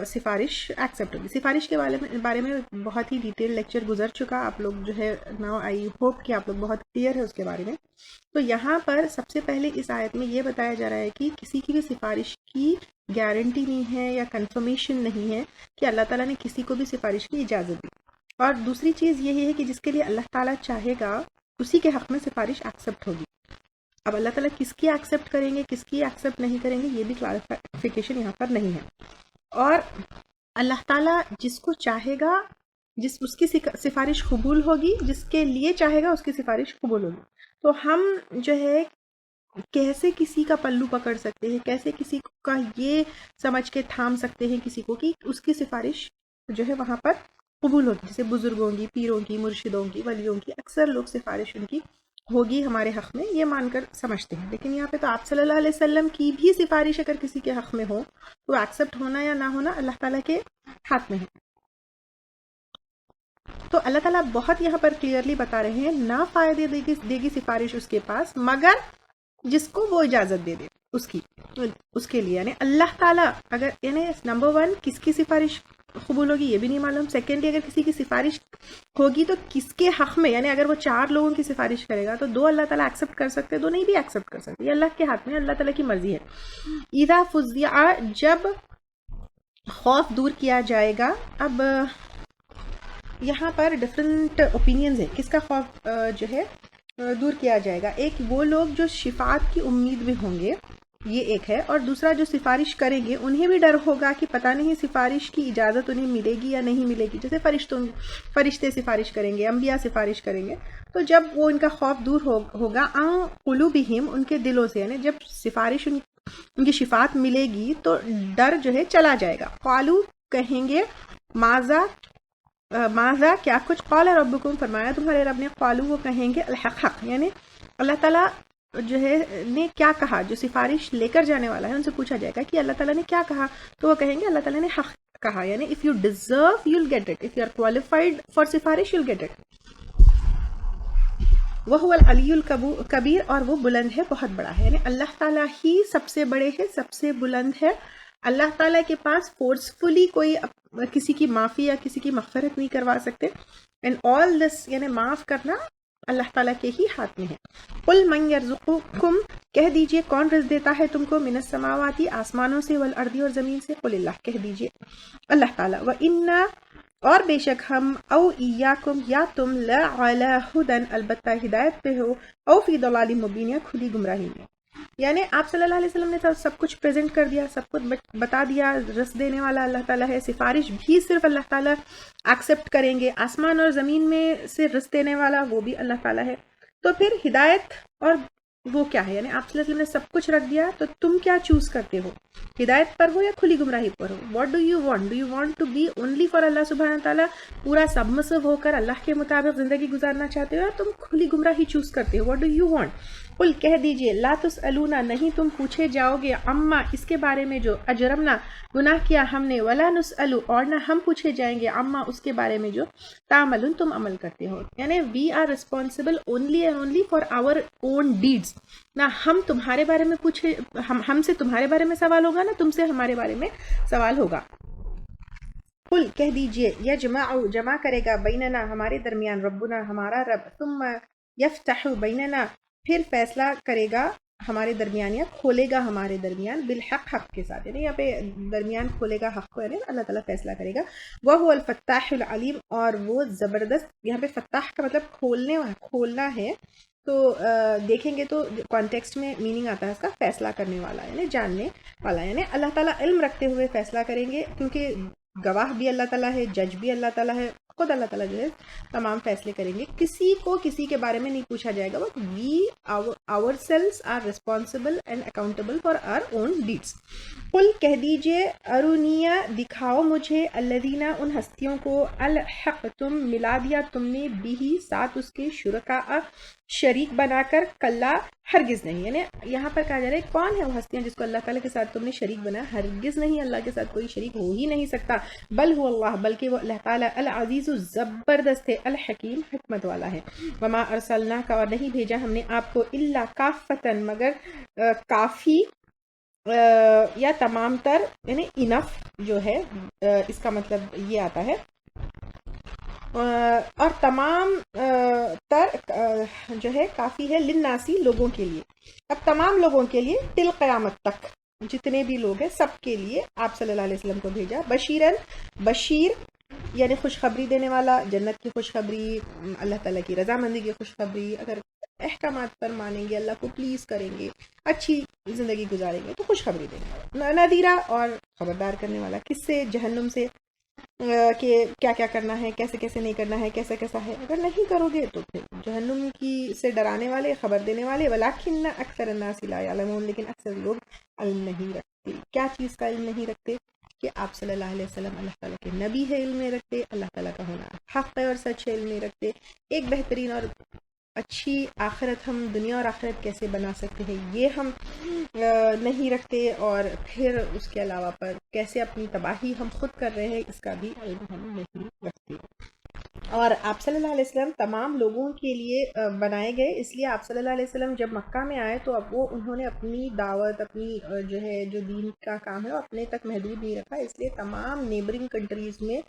سفارش ایکسیپٹ ہوگی. سفارش کے بارے میں بہت ہی ڈیٹیل لیکچر گزر چکا, آپ لوگ جو ہے ناؤ آئی ہوپ کہ آپ لوگ بہت کلیئر ہے اس کے بارے میں. تو یہاں پر سب سے پہلے اس آیت میں یہ بتایا جا رہا ہے کہ کسی کی بھی سفارش کی گارنٹی نہیں ہے یا کنفرمیشن نہیں ہے کہ اللہ تعالیٰ نے کسی کو بھی سفارش کی اجازت دی. اور دوسری چیز یہی ہے کہ جس کے لیے اللہ تعالیٰ چاہے گا اسی کے حق میں سفارش ایکسیپٹ ہوگی. اب اللہ تعالیٰ کس کی ایکسیپٹ کریں گے, کس کی ایکسیپٹ نہیں کریں گے, یہ بھی کلیریفیکیشن یہاں پر نہیں ہے. اور اللہ تعالیٰ جس کو چاہے گا اس کی سفارش قبول ہوگی, جس کے لیے چاہے گا اس کی سفارش قبول ہوگی. تو ہم جو ہے کیسے کسی کا پلو پکڑ سکتے ہیں, کیسے کسی کا یہ سمجھ کے تھام سکتے ہیں کسی کو کہ اس کی سفارش جو ہے وہاں پر قبول ہوگی. جیسے بزرگوں کی, پیروں کی, مرشدوں کی, ولیوں کی اکثر لوگ سفارش ان کی ہوگی ہمارے حق میں, یہ مان کر سمجھتے ہیں. لیکن یہاں پہ تو آپ صلی اللہ علیہ وسلم کی بھی سفارش اگر کسی کے حق میں ہو تو ایکسیپٹ ہونا یا نہ ہونا اللہ تعالیٰ کے ہاتھ میں ہے. تو اللہ تعالیٰ بہت یہاں پر کلیئرلی بتا رہے ہیں نہ فائدے دے گی سفارش اس کے پاس مگر جس کو وہ اجازت دے دے اس کے لیے. یعنی اللہ تعالیٰ اگر یعنی نمبر 1 کس کی سفارش قبول ہوگی یہ بھی نہیں معلوم. سیکنڈلی اگر کسی کی سفارش ہوگی تو کس کے حق میں, یعنی اگر وہ 4 لوگوں کی سفارش کرے گا تو 2 اللہ تعالیٰ ایکسیپٹ کر سکتے, 2 نہیں بھی ایکسیپٹ کر سکتے. یہ اللہ کے ہاتھ میں, اللہ تعالیٰ کی مرضی ہے. اذا فزع جب خوف دور کیا جائے گا. اب یہاں پر ڈفرینٹ اوپینینز ہیں کس کا خوف جو ہے دور کیا جائے گا. ایک وہ لوگ جو شفاعت کی امید میں ہوں گے, یہ ایک ہے. اور دوسرا جو سفارش کریں گے انہیں بھی ڈر ہوگا کہ پتہ نہیں سفارش کی اجازت انہیں ملے گی یا نہیں ملے گی. جیسے فرشتے سفارش کریں گے, انبیاء سفارش کریں گے, تو جب وہ ان کا خوف دور ہوگا عن قلوبہم ان کے دلوں سے, یعنی جب سفارش ان کی شفاعت ملے گی تو ڈر جو ہے چلا جائے گا. قالو کہیں گے ماذا کیا کچھ, قال ربکم فرمایا تمہارے رب نے, قالو وہ کہیں گے الحق حق, یعنی اللہ تعالیٰ جو ہے نے کیا کہا. جو سفارش لے کر جانے والا ہے ان سے پوچھا جائے گا کہ اللہ تعالیٰ نے کیا کہا, تو وہ کہیں گے اللہ تعالیٰ نے حق کہا. یعنی if you deserve you'll get it, if you are qualified for سفارش you'll get it. وَهُوَ الْعَلِيُّ الْكَبِيرُ اور وہ بلند ہے, بہت بڑا ہے. یعنی اللہ تعالیٰ ہی سب سے بڑے ہے, سب سے بلند ہے. اللہ تعالیٰ کے پاس فورسفلی کوئی کسی کی معافی یا کسی کی مغفرت نہیں کروا سکتے. اینڈ آل دس یعنی معاف کرنا اللہ تعالیٰ کے ہی ہاتھ میں ہے. قُلْ مَنْ يَرْزُقُكُمْ کہہ دیجئے کون رزق دیتا ہے تم کو, مِنَ السَّمَاوَاتِ آسمانوں سے, وَالْأَرْضِ اور زمین سے, قُلِ اللَّهُ کہہ دیجئے اللہ تعالیٰ. وَإِنَّا اور بے شک ہم, او ایاکم یا تم, لَعَلَى هُدًى البتہ ہدایت پہ ہو, او فی ضلال مبین یا کھلی گمراہی میں. یعنی آپ صلی اللہ علیہ وسلم نے سب کچھ پریزنٹ کر دیا, سب کچھ بتا دیا. رزق دینے والا اللہ تعالیٰ ہے, سفارش بھی صرف اللہ تعالیٰ ایکسیپٹ کریں گے, آسمان اور زمین میں سے رزق دینے والا وہ بھی اللہ تعالیٰ ہے. تو پھر ہدایت اور وہ کیا ہے, یعنی آپ صلی اللہ علیہ وسلم نے سب کچھ رکھ دیا, تو تم کیا چوز کرتے ہو, ہدایت پر ہو یا کھلی گمراہی پر ہو. What do you want to be only for Allah سبحانہ تعالیٰ, پورا سبمسو ہو کر اللہ کے مطابق زندگی گزارنا چاہتے ہو, یا تم کھلی گمراہی چوز کرتے ہو. What do you want. قل کہہ دیجئے لا تسألون نہیں تم پوچھے جاؤ گے, عما اس کے بارے میں جو اجرمنا گناہ کیا ہم نے, ولا نسأل اور نہ ہم پوچھے جائیں گے, عما اس کے بارے میں جو تعملون تم عمل کرتے ہو. یعنی we are responsible only and only for our own deeds. نہ ہم تمہارے بارے میں پوچھے, ہم سے تمہارے بارے میں سوال ہوگا, نہ تم سے ہمارے بارے میں سوال ہوگا. قل کہہ دیجئے جمع کرے گا بیننا ہمارے درمیان, ربنا ہمارا رب, ثم یفتح بیننا پھر فیصلہ کرے گا ہمارے درمیان یا کھولے گا ہمارے درمیان, بالحق حق کے ساتھ. یعنی یہاں پہ درمیان کھولے گا حق کو, یعنی اللہ تعالیٰ فیصلہ کرے گا. وَهُوَ الْفَتَّاحُ الْعَلِيمُ اور وہ زبردست, یہاں پہ فتح کا مطلب کھولنا ہے. تو دیکھیں گے تو کانٹیکسٹ میں میننگ آتا ہے اس کا فیصلہ کرنے والا, یعنی جاننے والا. یعنی اللہ تعالیٰ علم رکھتے ہوئے فیصلہ کریں گے, کیونکہ گواہ بھی اللہ تعالیٰ ہے, جج بھی اللہ تعالیٰ ہے, خود اللہ تعالیٰ جو ہے تمام فیصلے کریں گے. کسی کو کسی کے بارے میں نہیں پوچھا جائے گا. But we ourselves are responsible and accountable for our own deeds. قل کہہ دیجئے ارونیا دکھاؤ مجھے, الذین ان ہستیوں کو, الحق تم ملا دیا تم نے, بھی ساتھ اس کے, شریک بنا کر کلا ہرگز نہیں، یعنی یہاں پر کہا جا رہا ہے کون ہے وہ ہستیاں جس کو اللہ تعالیٰ کے ساتھ تم نے شریک بنا؟ ہرگز نہیں، اللہ کے ساتھ کوئی شریک ہو ہی نہیں سکتا. بل هو اللہ، بلکہ وہ اللہ تعالیٰ العزیز زبردست ہے، الحکیم حکمت والا ہے. وما ارسلناک، اور نہیں بھیجا ہم نے آپ کو، الا کافتن، مگر کافی یا تمام تر، یعنی انف جو ہے اس کا مطلب یہ آتا ہے، اور تمام تر جو ہے کافی ہے، للناسی لوگوں کے لیے. اب تمام لوگوں کے لیے تل قیامت تک جتنے بھی لوگ ہیں سب کے لیے آپ صلی اللہ علیہ وسلم کو بھیجا. بشیرن، بشیر یعنی خوشخبری دینے والا، جنت کی خوشخبری، اللہ تعالیٰ کی رضامندی کی خوشخبری. اگر احکامات پر مانیں گے، اللہ کو پلیز کریں گے، اچھی زندگی گزاریں گے تو خوشخبری دینے والا. نذیرہ، اور خبردار کرنے والا. کس سے؟ جہنم سے، کہ کیا کیا کرنا ہے، کیسے کیسے نہیں کرنا ہے، کیسا کیسا ہے. اگر نہیں کرو گے تو پھر جہنم کی سے ڈرانے والے، خبر دینے والے. ولیکن اکثر الناس لا یعلمون، لیکن اکثر لوگ علم نہیں رکھتے. کیا چیز کا علم نہیں رکھتے؟ کہ آپ صلی اللہ علیہ وسلم اللہ تعالیٰ کے نبی ہے، علم نہیں رکھتے. اللہ تعالیٰ کا ہونا حق ہے اور سچ ہے، علم نہیں رکھتے. ایک بہترین اور اچھی آخرت ہم دنیا اور آخرت کیسے بنا سکتے ہیں یہ ہم نہیں رکھتے، اور پھر اس کے علاوہ پر کیسے اپنی تباہی ہم خود کر رہے ہیں اس کا بھی علم ہم نہیں رکھتے. اور آپ صلی اللہ علیہ وسلم تمام لوگوں کے لیے بنائے گئے، اس لیے آپ صلی اللہ علیہ وسلم جب مکہ میں آئے تو اب انہوں نے اپنی دعوت، اپنی جو ہے جو دین کا کام ہے وہ اپنے تک محدود نہیں رکھا. اس لیے تمام نیبرنگ کنٹریز میں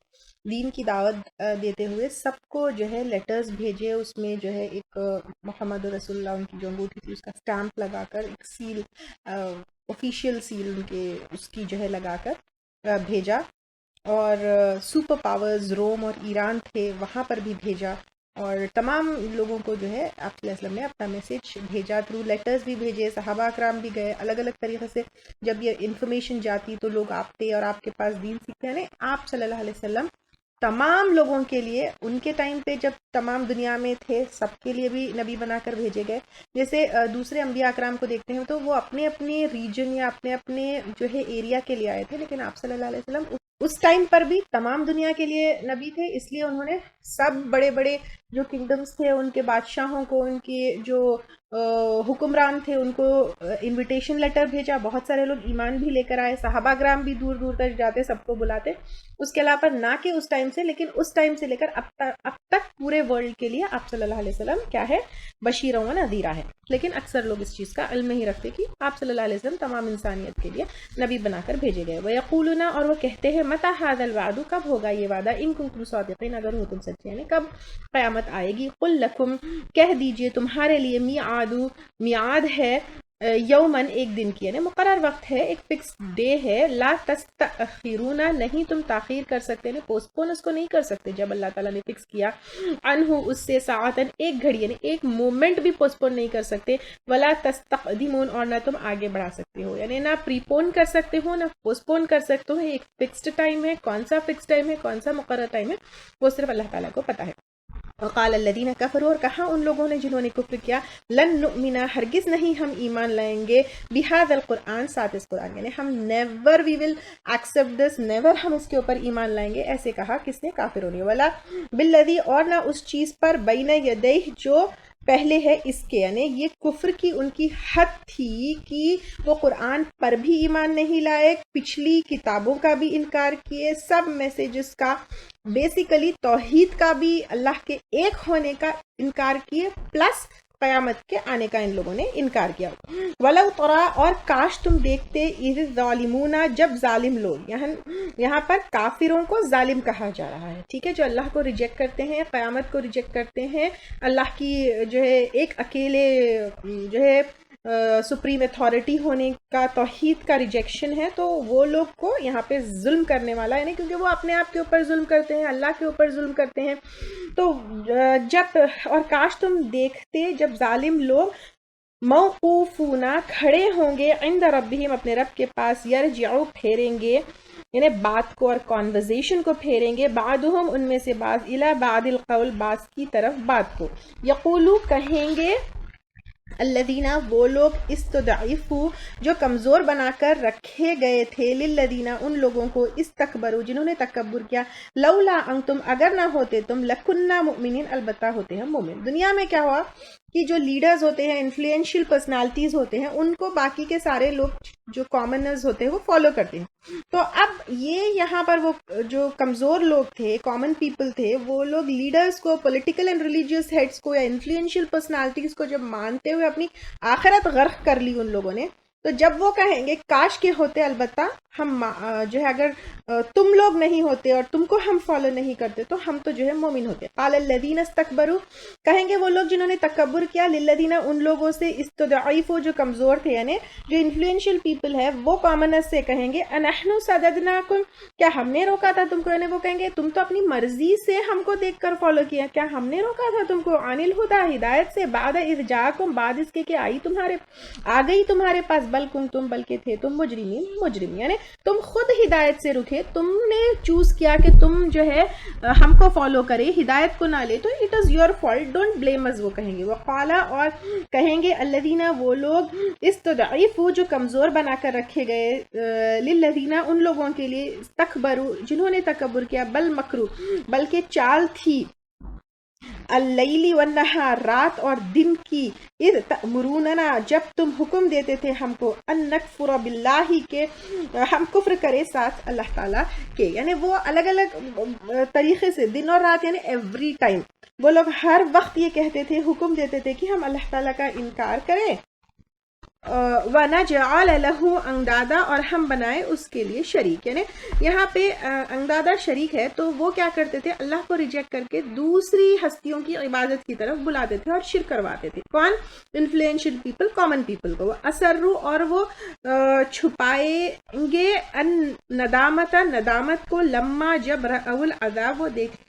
دین کی دعوت دیتے ہوئے سب کو جو ہے لیٹرز بھیجے، اس میں جو ہے ایک محمد رسول اللہ ان کی جو انگوٹھی تھی اس کا اسٹامپ لگا کر، ایک سیل، آفیشیل سیل ان کے اس کی جو ہے لگا کر بھیجا. اور سپر پاورز روم اور ایران تھے وہاں پر بھی بھیجا، اور تمام لوگوں کو جو ہے آپ صلی اللہ علیہ وسلم نے اپنا میسیج بھیجا. تھرو لیٹرز بھی بھیجے، صحابہ اکرام بھی گئے الگ الگ طریقے سے. جب یہ انفارمیشن جاتی تو لوگ آتے اور آپ کے پاس دین سیکھتے. یعنی آپ صلی اللہ علیہ وسلم تمام لوگوں کے لیے ان کے ٹائم پہ جب تمام دنیا میں تھے سب کے لیے بھی نبی بنا کر بھیجے گئے. جیسے دوسرے انبیاء اکرام کو دیکھتے ہیں تو وہ اپنے اپنے ریجن یا اپنے اپنے جو ہے ایریا کے لیے آئے تھے، لیکن آپ صلی اللہ علیہ وسلم اس ٹائم پر بھی تمام دنیا کے لیے نبی تھے. اس لیے انہوں نے سب بڑے بڑے جو کنگڈمز تھے ان کے بادشاہوں کو، ان کے جو حکمران تھے ان کو انویٹیشن لیٹر بھیجا. بہت سارے لوگ ایمان بھی لے کر آئے، صحابہ کرام بھی دور دور تک جاتے، سب کو بلاتے. اس کے علاوہ نہ کہ اس ٹائم سے، لیکن اس ٹائم سے لے کر اب تک پورے ورلڈ کے لیے آپ صلی اللہ علیہ وسلم کیا ہے؟ بشیر و نذیرہ ہے. لیکن اکثر لوگ اس چیز کا علم نہیں رکھتے کہ آپ صلی اللہ علیہ وسلم تمام انسانیت کے لیے نبی بنا کر بھیجے گئے. وَيَقُولُونَ، اور وہ کہتے ہیں، مَتَى هَذَا الْوَعْدُ، کب ہوگا یہ وعدہ، إِن كُنتُمْ صَادِقِينَ، اگر ہو تم سچے، یعنی کب قیامت آئے گی. قُل لَكُمْ، کہہ دیجئے تمہارے لیے، میعاد ہے، یومن، ایک دن کی، یعنی مقرر وقت ہے، ایک فکس ڈے ہے. لا تستأخرون، نہیں تم تاخیر کر سکتے، یعنی پوسٹ پون اس کو نہیں کر سکتے جب اللہ تعالیٰ نے فکس کیا. عنہ، اس سے، ساعتن، ایک گھڑی، یعنی ایک مومنٹ بھی پوسٹ پون نہیں کر سکتے. ولا تستقدمون، اور نہ تم آگے بڑھا سکتے ہو، یعنی نہ پری پون کر سکتے ہو نہ پوسٹ پون کر سکتے ہو. ایک فکسڈ ٹائم ہے. کون سا فکسڈ ٹائم ہے، کون سا مقرر ٹائم ہے، وہ صرف اللہ تعالیٰ کو پتہ ہے. وقال الذین کفروا، اور کہا ان لوگوں نے جنہوں نے کفر کیا، لن نؤمن، ہرگز نہیں ہم ایمان لائیں گے، بہذا القرآن، ساتھ اس قرآن، یعنی ہم never we will accept this, never ہم اس کے اوپر ایمان لائیں گے. ایسے کہا کس نے؟ کافروں نے. ولا بالذی، اور نہ اس چیز پر، بین یدیہ، جو پہلے ہے اس کے، یعنی یہ کفر کی ان کی حد تھی کہ وہ قرآن پر بھی ایمان نہیں لائے، پچھلی کتابوں کا بھی انکار کیے، سب میسیجز کا، بیسیکلی توحید کا بھی، اللہ کے ایک ہونے کا انکار کیے، پلس قیامت کے آنے کا ان لوگوں نے انکار کیا. وَلَوْ تَرَىٰ، اور کاش تم دیکھتے، اِذِ الظَّالِمُونَ، جب ظالم لوگ، یہاں پر کافروں کو ظالم کہا جا رہا ہے، ٹھیک ہے، جو اللہ کو ریجیکٹ کرتے ہیں، قیامت کو ریجیکٹ کرتے ہیں، اللہ کی جو ہے ایک اکیلے جو ہے سپریم اتھارٹی ہونے کا، توحید کا ریجیکشن ہے، تو وہ لوگ کو یہاں پہ ظلم کرنے والا، یعنی کیونکہ وہ اپنے آپ کے اوپر ظلم کرتے ہیں، اللہ کے اوپر ظلم کرتے ہیں. تو جب، اور کاش تم دیکھتے جب ظالم لوگ، موقوفون، کھڑے ہوں گے، عند ربہم، اپنے رب کے پاس، یرجعو، پھیریں گے، یعنی بات کو اور کانورزیشن کو پھیریں گے، بعضہم، ان میں سے بعض، الی بعض القول، بعض کی طرف بات کو، یقولو، کہیں گے، الذین وہ لوگ استضعفوا جو کمزور بنا کر رکھے گئے تھے، للذین ان لوگوں کو استکبروا جنہوں نے تکبر کیا، لولا انتم اگر نہ ہوتے تم لکننا مؤمنین البتہ ہوتے ہیں مومن۔ دنیا میں کیا ہوا کہ جو لیڈرز ہوتے ہیں، انفلوئنشیل پرسنالٹیز ہوتے ہیں، ان کو باقی کے سارے لوگ جو کامنرز ہوتے ہیں وہ فالو کرتے ہیں۔ تو اب یہ یہاں پر وہ جو کمزور لوگ تھے، کامن پیپل تھے، وہ لوگ لیڈرز کو، پولیٹیکل اینڈ ریلیجیس ہیڈز کو یا انفلوئنشیل پرسنالٹیز کو جب مانتے ہوئے اپنی آخرت غرق کر لی ان لوگوں نے، تو جب وہ کہیں گے کاش کے ہوتے، البتہ ہم جو ہے اگر تم لوگ نہیں ہوتے اور تم کو ہم فالو نہیں کرتے تو ہم تو جو ہے مومن ہوتے۔ قال الذین استکبروا کہیں گے وہ لوگ جنہوں نے تکبر کیا، للذین ان لوگوں سے استضعفوا جو کمزور تھے، یعنی جو انفلوئنشیل پیپل ہے وہ کامنرز سے کہیں گے انحن صددناکم کیا ہم نے روکا تھا تم کو، یعنی وہ کہیں گے تم تو اپنی مرضی سے ہم کو دیکھ کر فالو کیا، کیا ہم نے روکا تھا تم کو، عن الہدی ہدایت سے، بعد اذ جاءکم بعد اس کے کہ آ گئی تمہارے پاس، بل کنتم بلکہ تھے تم مجرم، یعنی تم خود ہدایت سے رکے، تم نے چوز کیا کہ تم جو ہے ہم کو فالو کرے، ہدایت کو نہ لے، تو it is your fault, don't blame us, وہ کہیں گے۔ وقالا اور کہیں گے الذین وہ لوگ استضعفوا جو کمزور بنا کر رکھے گئے، للذین ان لوگوں کے لیے استکبروا جنہوں نے تکبر کیا، بل مکروا بلکہ چال تھی، اللیل والنہار رات اور دن کی، اذ تأمروننا جب تم حکم دیتے تھے ہم کو، ان نکفر باللہ کے ہم کفر کرے ساتھ اللہ تعالیٰ کے، یعنی وہ الگ الگ طریقے سے دن اور رات، یعنی ایوری ٹائم وہ لوگ ہر وقت یہ کہتے تھے، حکم دیتے تھے کہ ہم اللہ تعالیٰ کا انکار کریں، وَنَجْعَلَ لَهُ اندادا اور ہم بنائے اس کے لیے شریک، یعنی یہاں پہ اندادا شریک ہے تو وہ کیا کرتے تھے، اللہ کو ریجیکٹ کر کے دوسری ہستیوں کی عبادت کی طرف بلاتے تھے اور شرک کرواتے تھے۔ کون؟ انفلوئنشیل پیپل، کامن پیپل کو۔ اثروا اور وہ چھپائیں گے ان ندامت کو، لما جب رأوا العذاب وہ دیکھ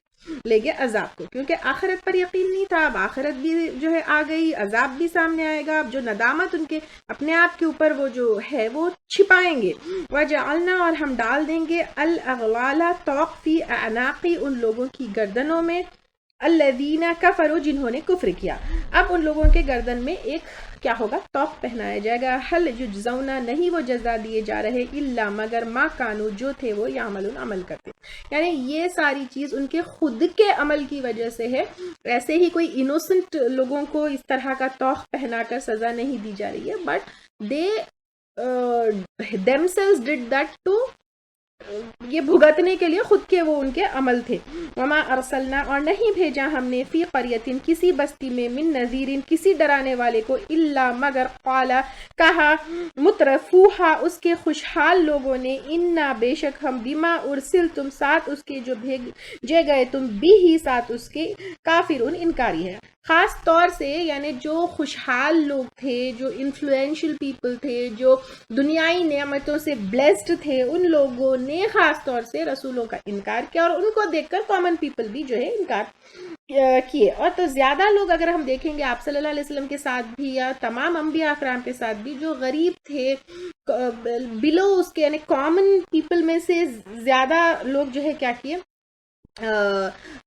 لے گے عذاب کو، کیونکہ آخرت پر یقین نہیں تھا، اب آخرت بھی جو ہے آ گئی، عذاب بھی سامنے آئے گا، اب جو ندامت ان کے اپنے آپ کے اوپر وہ جو ہے وہ چھپائیں گے۔ وَجَعَلْنَا اور ہم ڈال دیں گے الاغلال طوق فی اعناقی ان لوگوں کی گردنوں میں، الذین کفروا جنہوں نے کفر کیا، اب ان لوگوں کے گردن میں ایک کیا ہوگا، توق پہنایا جائے گا، حل یجزون نہیں وہ جزا دیے جا رہے، الا مگر ما کانوا جو تھے وہ یعملون عمل کرتے، یعنی یہ ساری چیز ان کے خود کے عمل کی وجہ سے ہے، ایسے ہی کوئی انوسنٹ لوگوں کو اس طرح کا توق پہنا کر سزا نہیں دی جا رہی ہے، but they themselves did that to یہ بھگتنے کے لیے خود کے وہ ان کے عمل تھے۔ وما ارسلنا اور نہیں بھیجا ہم نے فی قریۃ کسی بستی میں، من نذیر کسی ڈرانے والے کو، الا مگر قال کہا مترفوہا اس کے خوشحال لوگوں نے، انا بے شک ہم بما ارسلتم ساتھ اس کے جو بھیجے گئے تم بھی ہی ساتھ اس کے، کافرون انکاری ہے۔ خاص طور سے یعنی جو خوشحال لوگ تھے، جو انفلوئنشیل پیپل تھے، جو دنیائی نعمتوں سے بلیسڈ تھے، ان لوگوں نے خاص طور سے رسولوں کا انکار کیا، اور ان کو دیکھ کر کامن پیپل بھی جو ہے انکار کیے۔ اور تو زیادہ لوگ اگر ہم دیکھیں گے آپ صلی اللہ علیہ وسلم کے ساتھ بھی یا تمام انبیاء اکرام کے ساتھ بھی، جو غریب تھے بلو اس کے یعنی کامن پیپل میں سے زیادہ لوگ جو ہے کیا کیے،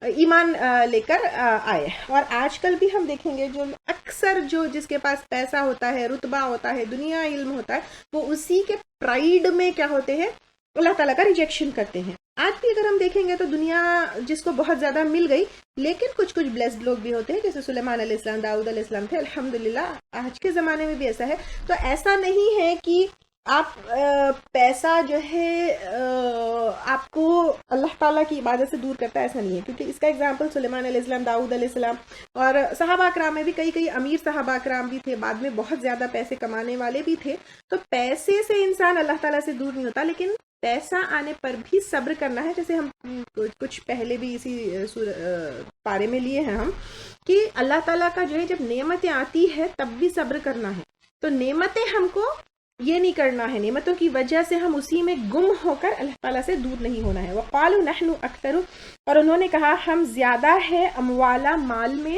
ایمان لے کر آئے۔ اور آج کل بھی ہم دیکھیں گے جو اکثر جو جس کے پاس پیسہ ہوتا ہے، رتبہ ہوتا ہے، دنیا علم ہوتا ہے، وہ اسی کے پرائیڈ میں کیا ہوتے ہیں، اللہ تعالیٰ کا ریجیکشن کرتے ہیں۔ آج بھی اگر ہم دیکھیں گے تو دنیا جس کو بہت زیادہ مل گئی، لیکن کچھ بلیسڈ لوگ بھی ہوتے ہیں، جیسے سلیمان علیہ السلام، داؤد علیہ السلام تھے، الحمدللہ آج کے زمانے میں بھی ایسا ہے۔ تو ایسا نہیں ہے کہ آپ پیسہ جو ہے آپ کو اللہ تعالیٰ کی عبادت سے دور کرتا ہے، ایسا نہیں ہے، کیونکہ اس کا اگزامپل سلیمان علیہ السلام، داؤد علیہ السلام اور صحابہ اکرام میں بھی کئی امیر صحابہ اکرام بھی تھے، بعد میں بہت زیادہ پیسے کمانے والے بھی تھے۔ تو پیسے سے انسان اللہ تعالیٰ سے دور نہیں ہوتا، لیکن پیسہ آنے پر بھی صبر کرنا ہے، جیسے ہم کچھ پہلے بھی اسی پارے میں لیے ہیں ہم، کہ اللہ تعالیٰ کا جو ہے جب نعمتیں آتی ہے تب بھی صبر کرنا ہے، تو نعمتیں ہم کو یہ نہیں کرنا ہے، نعمتوں کی وجہ سے ہم اسی میں گم ہو کر اللہ تعالیٰ سے دور نہیں ہونا ہے۔ وقالوا نحن اکثر اور انہوں نے کہا ہم زیادہ ہے، اموالا مال میں،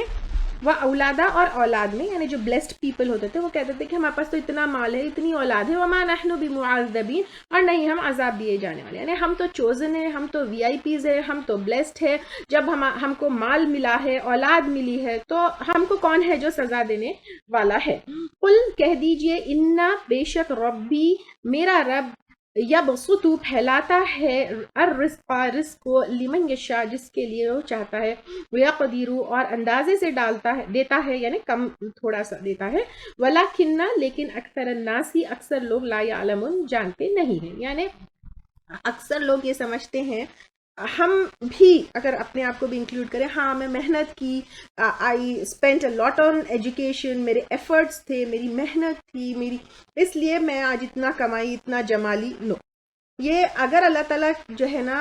وہ اولادا اور اولاد میں، یعنی جو بلیسڈ پیپل ہوتے تھے وہ کہتے تھے کہ ہمارے پاس تو اتنا مال ہے، اتنی اولاد ہے، وما نحن بمعذبین، اور نہیں ہم عذاب دیے جانے والے، یعنی ہم تو چوزن ہیں، ہم تو وی آئی پیز ہیں، ہم تو بلیسڈ ہے، جب ہم کو مال ملا ہے، اولاد ملی ہے، تو ہم کو کون ہے جو سزا دینے والا ہے؟ قل کہہ دیجئے، انا بے شک ربی میرا رب، یبسطو پھیلاتا ہے، رزق کو، لمن یشاء جس کے لیے وہ چاہتا ہے، ویقدر اور اندازے سے دیتا ہے، یعنی کم تھوڑا سا دیتا ہے، ولکن لیکن اکثر الناس اکثر لوگ لا یعلمون جانتے نہیں ہیں، یعنی اکثر لوگ یہ سمجھتے ہیں، ہم بھی اگر اپنے آپ کو بھی انکلوڈ کریں، ہاں میں محنت کی، I spent a lot on education, میرے ایفرٹس تھے، میری محنت تھی میری، اس لیے میں آج اتنا کمائی، اتنا جما لی. نو، یہ اگر اللہ تعالیٰ جو ہے نا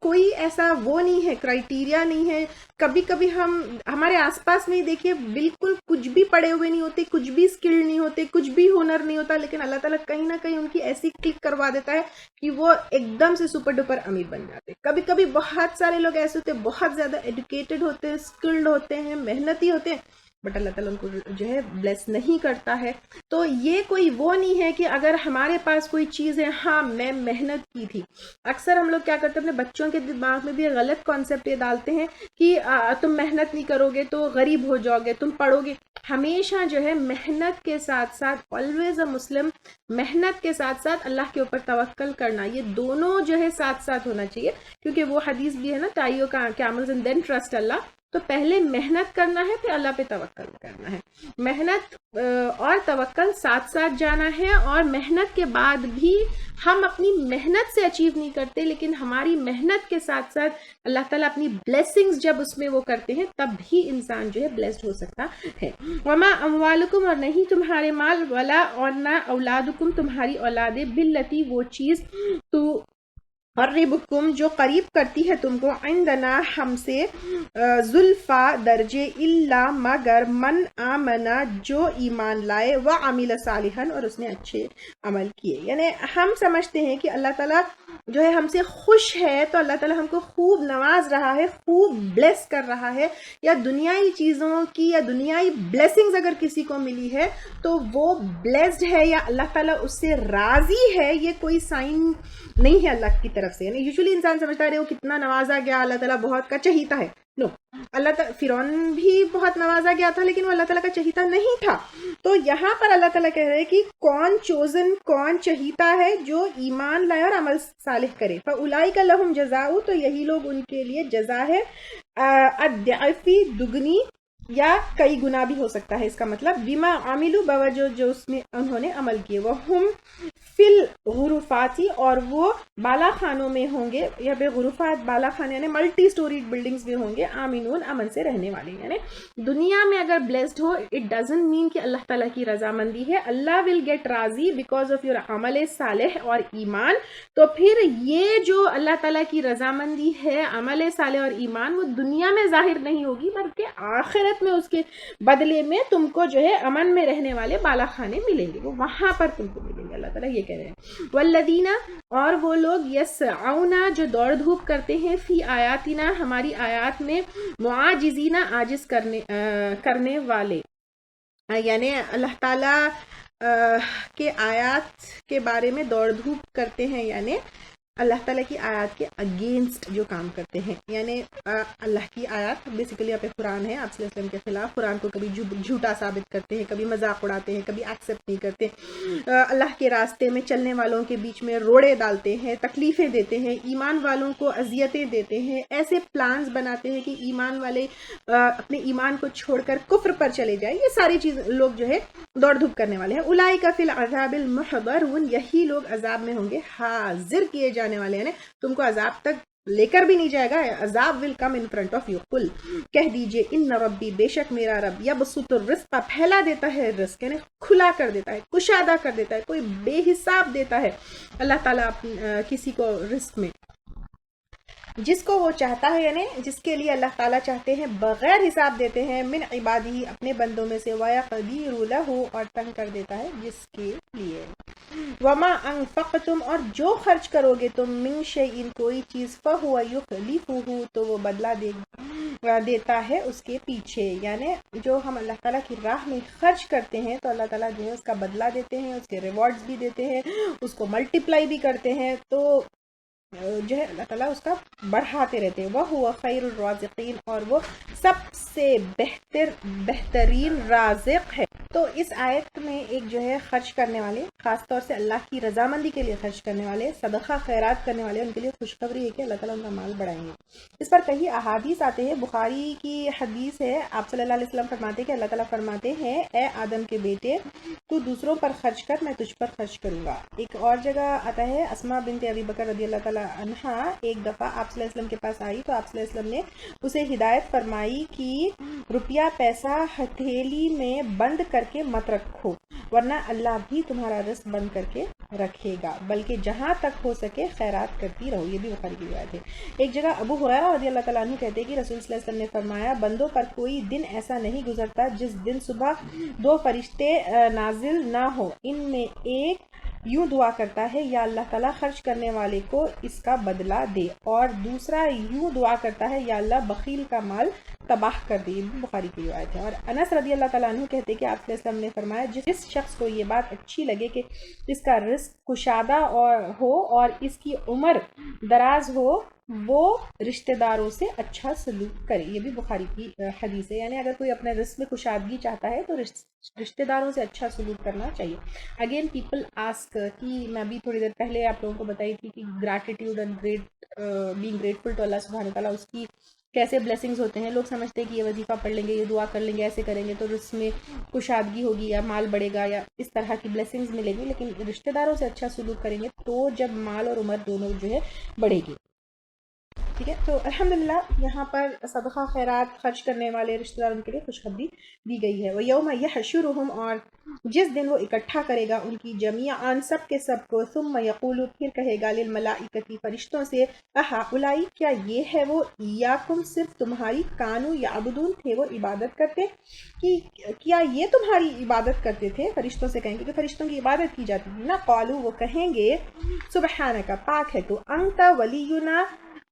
کوئی ایسا وہ نہیں ہے، کرائٹیریا نہیں ہے. کبھی کبھی ہمارے آس پاس میں دیکھیے بالکل کچھ بھی پڑے ہوئے نہیں ہوتے، کچھ بھی اسکل نہیں ہوتے، کچھ بھی ہنر نہیں ہوتا، لیکن اللہ تعالیٰ کہیں نہ کہیں ان کی ایسی کلک کروا دیتا ہے کہ وہ ایک دم سے سپر ڈپر امیر بن جاتے. کبھی کبھی بہت سارے لوگ ایسے ہوتے ہیں، بہت زیادہ ایجوکیٹڈ ہوتے ہیں، اسکلڈ ہوتے ہیں، محنتی ہوتے ہیں، بٹ اللہ تعالیٰ ان کو جو ہے بلیس نہیں کرتا ہے. تو یہ کوئی وہ نہیں ہے کہ اگر ہمارے پاس کوئی چیز ہے، ہاں میں محنت کی تھی. اکثر ہم لوگ کیا کرتے ہیں، اپنے بچوں کے دماغ میں بھی غلط کانسیپٹ یہ ڈالتے ہیں کہ تم محنت نہیں کرو گے تو غریب ہو جاؤ گے، تم پڑھو گے. ہمیشہ جو ہے محنت کے ساتھ ساتھ، آلویز اے مسلم، محنت کے ساتھ ساتھ اللہ کے اوپر توکل کرنا، یہ دونوں جو ہے ساتھ ساتھ ہونا چاہیے. کیونکہ وہ حدیث بھی ہے نا، تائیو کا کیملز اینڈ دین ٹرسٹ اللہ. تو پہلے محنت کرنا ہے، پھر اللہ پہ توکل کرنا ہے. محنت اور توکل ساتھ ساتھ جانا ہے، اور محنت کے بعد بھی ہم اپنی محنت سے اچیو نہیں کرتے، لیکن ہماری محنت کے ساتھ ساتھ اللہ تعالیٰ اپنی بلیسنگز جب اس میں وہ کرتے ہیں، تب بھی انسان جو ہے بلیسڈ ہو سکتا ہے. وما اموالکم، اور نہیں تمہارے مال، ولا اور نہ اولادکم تمہاری اولادیں، باللتی وہ چیز، تو قربکم جو قریب کرتی ہے تم کو، عندنا ہم سے، زلفا درجے، الا مگر، من آمنا جو ایمان لائے، وعمل صالحا اور اس نے اچھے عمل کیے. یعنی ہم سمجھتے ہیں کہ اللہ تعالیٰ جو ہے ہم سے خوش ہے، تو اللہ تعالیٰ ہم کو خوب نواز رہا ہے، خوب بلیس کر رہا ہے، یا دنیائی چیزوں کی یا دنیائی بلیسنگز اگر کسی کو ملی ہے تو وہ بلیسڈ ہے، یا اللہ تعالیٰ اس سے راضی ہے. یہ کوئی سائن نہیں ہے اللہ کی طرف سے. یعنی یوزلی انسان سمجھتا ہے وہ کتنا نوازا گیا، اللہ تعالیٰ بہت کا چہیتا ہے. نو، اللہ تعالیٰ، فرعون بھی بہت نوازا گیا تھا، لیکن وہ اللہ تعالیٰ کا چہیتا نہیں تھا. تو یہاں پر اللہ تعالیٰ کہہ رہے ہیں کہ کون چوزن، کون چہیتا ہے، جو ایمان لائے اور عمل صالح کرے. فَأُولَئِكَ لَهُمْ جَزَاءُ، تو یہی لوگ ان کے لیے جزا ہے، الضعف دگنی، یا کئی گنا بھی ہو سکتا ہے اس کا مطلب، بما عاملو بوجہ جو اس میں انہوں نے عمل کیے، وہم فی الغرفاتی، اور وہ بالا خانوں میں ہوں گے. یا بے غرفات بالا خانے یعنی ملٹی سٹوریڈ بلڈنگز میں ہوں گے، آمینون امن سے رہنے والے. یعنی دنیا میں اگر blessed who, it doesn't mean کہ اللہ تعالیٰ کی رضامندی ہے. اللہ ول گیٹ راضی بیکاز آف یور عمل صالح اور ایمان. تو پھر یہ جو اللہ تعالیٰ کی رضامندی ہے، عمل صالح اور ایمان، وہ دنیا میں ظاہر نہیں ہوگی، بلکہ آخرت میں اس کے بدلے میں تم کو جو ہے امن میں رہنے والے بالا خانے ملیں گے، وہ وہاں پر تم کو ملیں گے. اللہ تعالیٰ یہ کہہ رہے ہیں. والذین، اور وہ لوگ، یسعون جو دوڑ دھوپ کرتے ہیں، فی آیاتنا ہماری آیات میں، معاجزین عاجز کرنے والے، یعنی اللہ تعالیٰ کے آیات کے بارے میں دوڑ دھوپ کرتے ہیں، یعنی اللہ تعالیٰ کی آیات کے اگینسٹ جو کام کرتے ہیں. یعنی اللہ کی آیات بیسیکلی یہاں پہ قرآن ہے، آپ صلی اللہ علیہ وسلم کے خلاف قرآن کو کبھی جھوٹا ثابت کرتے ہیں، کبھی مذاق اڑاتے ہیں، کبھی ایکسیپٹ نہیں کرتے، اللہ کے راستے میں چلنے والوں کے بیچ میں روڑے ڈالتے ہیں، تکلیفیں دیتے ہیں، ایمان والوں کو اذیتیں دیتے ہیں، ایسے پلانز بناتے ہیں کہ ایمان والے اپنے ایمان کو چھوڑ کر کفر پر چلے جائیں. یہ ساری چیز لوگ جو ہے دوڑ دھوپ کرنے والے ہیں. اولئک فی العذاب المحضرون، یہی لوگ عذاب میں ہوں گے حاضر کیے جانے والے ہیں. تم کو عذاب تک لے کر بھی نہیں جائے گا، عذاب ول کم ان فرنٹ آف یو. قل کہہ دیجئے، ان ربی بے شک میرا رب، یبسط الرزق پھیلا دیتا ہے رزق، یعنی کھلا کر دیتا ہے، کشادہ کر دیتا ہے، کوئی بے حساب دیتا ہے اللہ تعالیٰ کسی کو رزق میں، جس کو وہ چاہتا ہے، یعنی جس کے لیے اللہ تعالیٰ چاہتے ہیں بغیر حساب دیتے ہیں، من عبادی اپنے بندوں میں سے، وَيَقْدِرُ لَهُ اور تنگ کر دیتا ہے جس کے لیے. وَمَا أَنفَقْتُمْ اور جو خرچ کرو گے تم، من شیء کوئی چیز، فَهُوَ يُخْلِفُهُ تو وہ بدلہ دے دیتا ہے اس کے پیچھے، یعنی جو ہم اللہ تعالیٰ کی راہ میں خرچ کرتے ہیں تو اللہ تعالیٰ جو ہے اس کا بدلہ دیتے ہیں، اس کے ریوارڈز بھی دیتے ہیں، اس کو ملٹیپلائی بھی کرتے ہیں، تو جو ہے اللہ تعالیٰ اس کا بڑھاتے رہتے ہیں۔ وہ خیر الرازقین، اور وہ سب سے بہترین رازق ہے۔ تو اس آیت میں ایک جو ہے خرچ کرنے والے، خاص طور سے اللہ کی رضامندی کے لیے خرچ کرنے والے، صدقہ خیرات کرنے والے، ان کے لیے خوشخبری ہے کہ اللہ تعالیٰ ان کا مال بڑھائیں گے۔ اس پر کئی احادیث آتے ہیں۔ بخاری کی حدیث ہے، آپ صلی اللہ علیہ وسلم فرماتے ہیں کہ اللہ تعالیٰ فرماتے ہیں، اے آدم کے بیٹے، تو دوسروں پر خرچ کر، میں تجھ پر خرچ کروں گا۔ ایک اور جگہ آتا ہے، اسما بنت ابی بکر رضی اللہ تعالیٰ عنہا ایک دفعہ آپ صلی اللہ علیہ وسلم کے پاس آئی تو آپ صلی اللہ علیہ وسلم نے اسے ہدایت فرمائی کہ روپیہ پیسہ ہتھیلی میں بند کر کے مت رکھو، ورنہ اللہ بھی تمہارا رزق بند کر کے رکھے گا، بلکہ جہاں تک ہو سکے خیرات کرتی رہو۔ یہ بھی بخاری کی روایت ہے۔ ایک جگہ ابو ہریرہ رضی اللہ تعالیٰ عنہ کہتے ہیں کہ رسول صلی اللہ علیہ وسلم نے فرمایا، بندوں پر کوئی دن ایسا نہیں گزرتا جس دن صبح دو فرشتے نازل نہ ہو، ان میں ایک یوں دعا کرتا ہے، یا اللہ تعالیٰ خرچ کرنے والے کو اس کا بدلہ دے، اور دوسرا یوں دعا کرتا ہے، یا اللہ بخیل کا مال تباہ کر دے۔ یہ بھی بخاری کی روایت ہے۔ اور انس رضی اللہ تعالیٰ عنہ کہتے کہ آپ صلی اللہ علیہ وسلم نے فرمایا، جس شخص کو یہ بات اچھی لگے کہ اس کا رزق کشادہ ہو اور اس کی عمر دراز ہو، وہ رشتہ داروں سے اچھا سلوک کرے۔ یہ بھی بخاری کی حدیث ہے، یعنی اگر کوئی اپنے رزق میں کشادگی چاہتا ہے تو رشتہ داروں سے اچھا سلوک کرنا چاہیے۔ اگین پیپل آسک، کہ میں بھی تھوڑی دیر پہلے آپ لوگوں کو بتائی تھی کہ gratitude and being grateful to Allah سبحانہ تعالیٰ، اس کی کیسے بلیسنگز ہوتے ہیں۔ لوگ سمجھتے ہیں کہ یہ وظیفہ پڑھ لیں گے، یہ دعا کر لیں گے، ایسے کریں گے تو رزق میں کشادگی ہوگی یا مال بڑھے گا یا اس طرح کی بلیسنگز ملے گی، لیکن رشتہ داروں سے اچھا سلوک کریں گے تو جب مال اور عمر دونوں جو ہے بڑھے گی۔ ٹھیک ہے، تو الحمدللہ یہاں پر صدقہ خیرات خرچ کرنے والے رشتہ داروں کے لیے خوشخبری دی گئی ہے۔ وَيَوْمَ يَحْشُرُهُمْ، اور جس دن وہ اکٹھا کرے گا ان کی جمیعاً سب کے سب کو، ثم یقول، پھر کہے گا، للملائکۃ، فرشتوں سے، اہؤلاء، کیا یہ ہے وہ، ایاکم، صرف تمہاری، کانوا یعبدون، تھے وہ عبادت کرتے، کہ کیا یہ تمہاری عبادت کرتے تھے؟ فرشتوں سے کہیں گے کہ فرشتوں کی عبادت کی جاتی تھی نا۔ قالوا، وہ کہیں گے، سبحانک، پاک ہے تو، انت ولینا،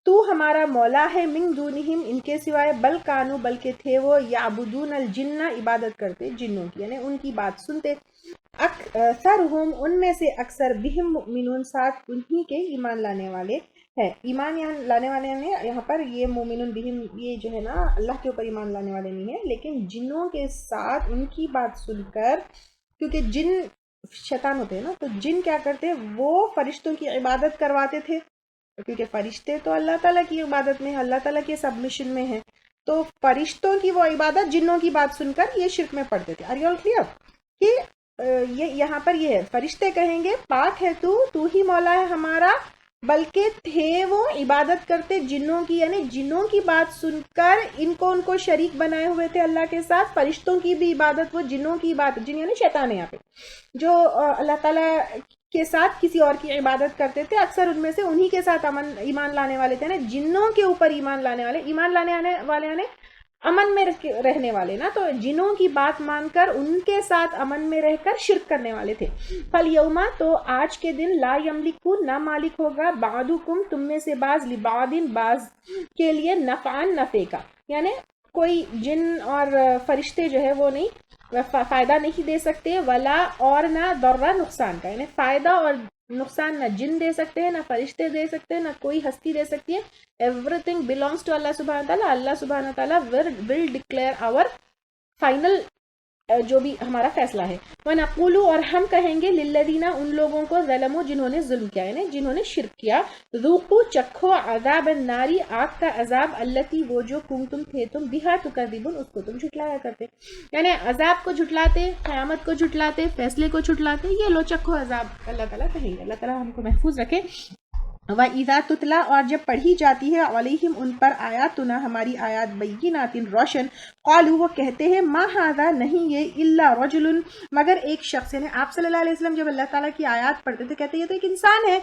تو ہمارا مولا ہے، من دونہم، ان کے سوائے، بل کانو، بلکہ تھے وہ، یعبدون الجن، عبادت کرتے جنوں کی، یعنی ان کی بات سنتے، اکثرہم، ان میں سے اکثر، بہم مؤمنون، ساتھ انہی کے ایمان لانے والے ہیں۔ ایمان یہاں لانے والے ہیں، یہاں پر یہ مومنون بہم، یہ جو ہے نا اللہ کے اوپر ایمان لانے والے نہیں ہیں، لیکن جنوں کے ساتھ ان کی بات سن کر، کیونکہ جن شیطان ہوتے ہیں نا، تو جن کیا کرتے، وہ فرشتوں کی عبادت کرواتے تھے، کیونکہ فرشتے تو اللہ تعالیٰ کی عبادت میں، اللہ تعالیٰ کے سبمیشن میں ہیں، تو فرشتوں کی وہ عبادت جنوں کی بات سن کر یہ شرک میں پڑتے تھے۔ Are you all clear? کہ یہاں پر یہ ہے، فرشتے کہیں گے، پاک ہے تو ہی مولا ہے ہمارا، بلکہ تھے وہ عبادت کرتے جنوں کی، یعنی جنوں کی بات سن کر ان کو شریک بنائے ہوئے تھے اللہ کے ساتھ۔ فرشتوں کی بھی عبادت وہ جنوں کی عبادت، جن یعنی شیطان ہے یہاں پہ، جو اللہ تعالیٰ کے ساتھ کسی اور کی عبادت کرتے تھے، اکثر ان میں سے انہی کے ساتھ ایمان لانے والے تھے نا، جنوں کے اوپر ایمان لانے والے یعنی امن میں رہنے والے نا، تو جنوں کی بات مان کر ان کے ساتھ امن میں رہ کر شرک کرنے والے تھے۔ فَالْيَوْمَ، تو آج کے دن، لا یملکو، نہ مالک ہوگا، بعضکم، تم میں سے بعض، لبعض، بعض کے لیے، نفعا، نفع کا، یعنی کوئی جن اور فرشتے جو ہے وہ نہیں فائدہ نہیں دے سکتے، ولا، اور نہ، ضرر، نقصان کا، یعنی فائدہ اور نقصان نہ جن دے سکتے ہیں، نہ فرشتے دے سکتے ہیں، نہ کوئی ہستی دے سکتی ہے۔ Every thing belongs to Allah سبحانہ تعالیٰ، اللہ سبحانہ تعالیٰ ول ڈکلیئر آور فائنل، جو بھی ہمارا فیصلہ ہے۔ وَنَقُولُ، اور ہم کہیں گے، لِلَّذِينَ، ان لوگوں کو، ظلموا، جنہوں نے ظلم کیا، یعنی جنہوں نے شرک کیا، ذُوقُوا، چکھو، عذاب النار، آگ کا عذاب، التی، وہ جو، کنتم، تھے تم، بہا تکذبون، اس کو تم جھٹلایا کرتے، یعنی عذاب کو جھٹلاتے، قیامت کو جھٹلاتے، فیصلے کو جھٹلاتے، یہ لو چکھو عذاب، اللہ تعالیٰ کہیں گے۔ اللہ تعالیٰ ہم کو محفوظ رکھے۔ وَإِذَا تُتْلَى، اور جب پڑھی جاتی ہے، عَلَيْهِمْ، ان پر، آیاتنا، ہماری آیات، بَيِّنَاتٍ، روشن، قالوا، وہ کہتے ہیں، ما ھذا، نہیں یہ، الا رجل، مگر ایک شخص، یعنی آپ صلی اللہ علیہ وسلم جب اللہ تعالیٰ کی آیات پڑھتے تھے کہتے یہ تو ایک انسان ہے،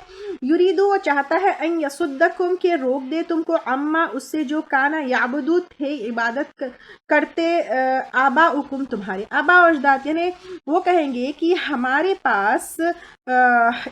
یریدو، وہ چاہتا ہے، ان یصدکم، کہ روک دے تم کو، عما، اس سے جو، کانا یعبدو، تھے عبادت کرتے، آباؤکم، تمہارے آبا و اجداد، یعنی وہ کہیں گے کہ ہمارے پاس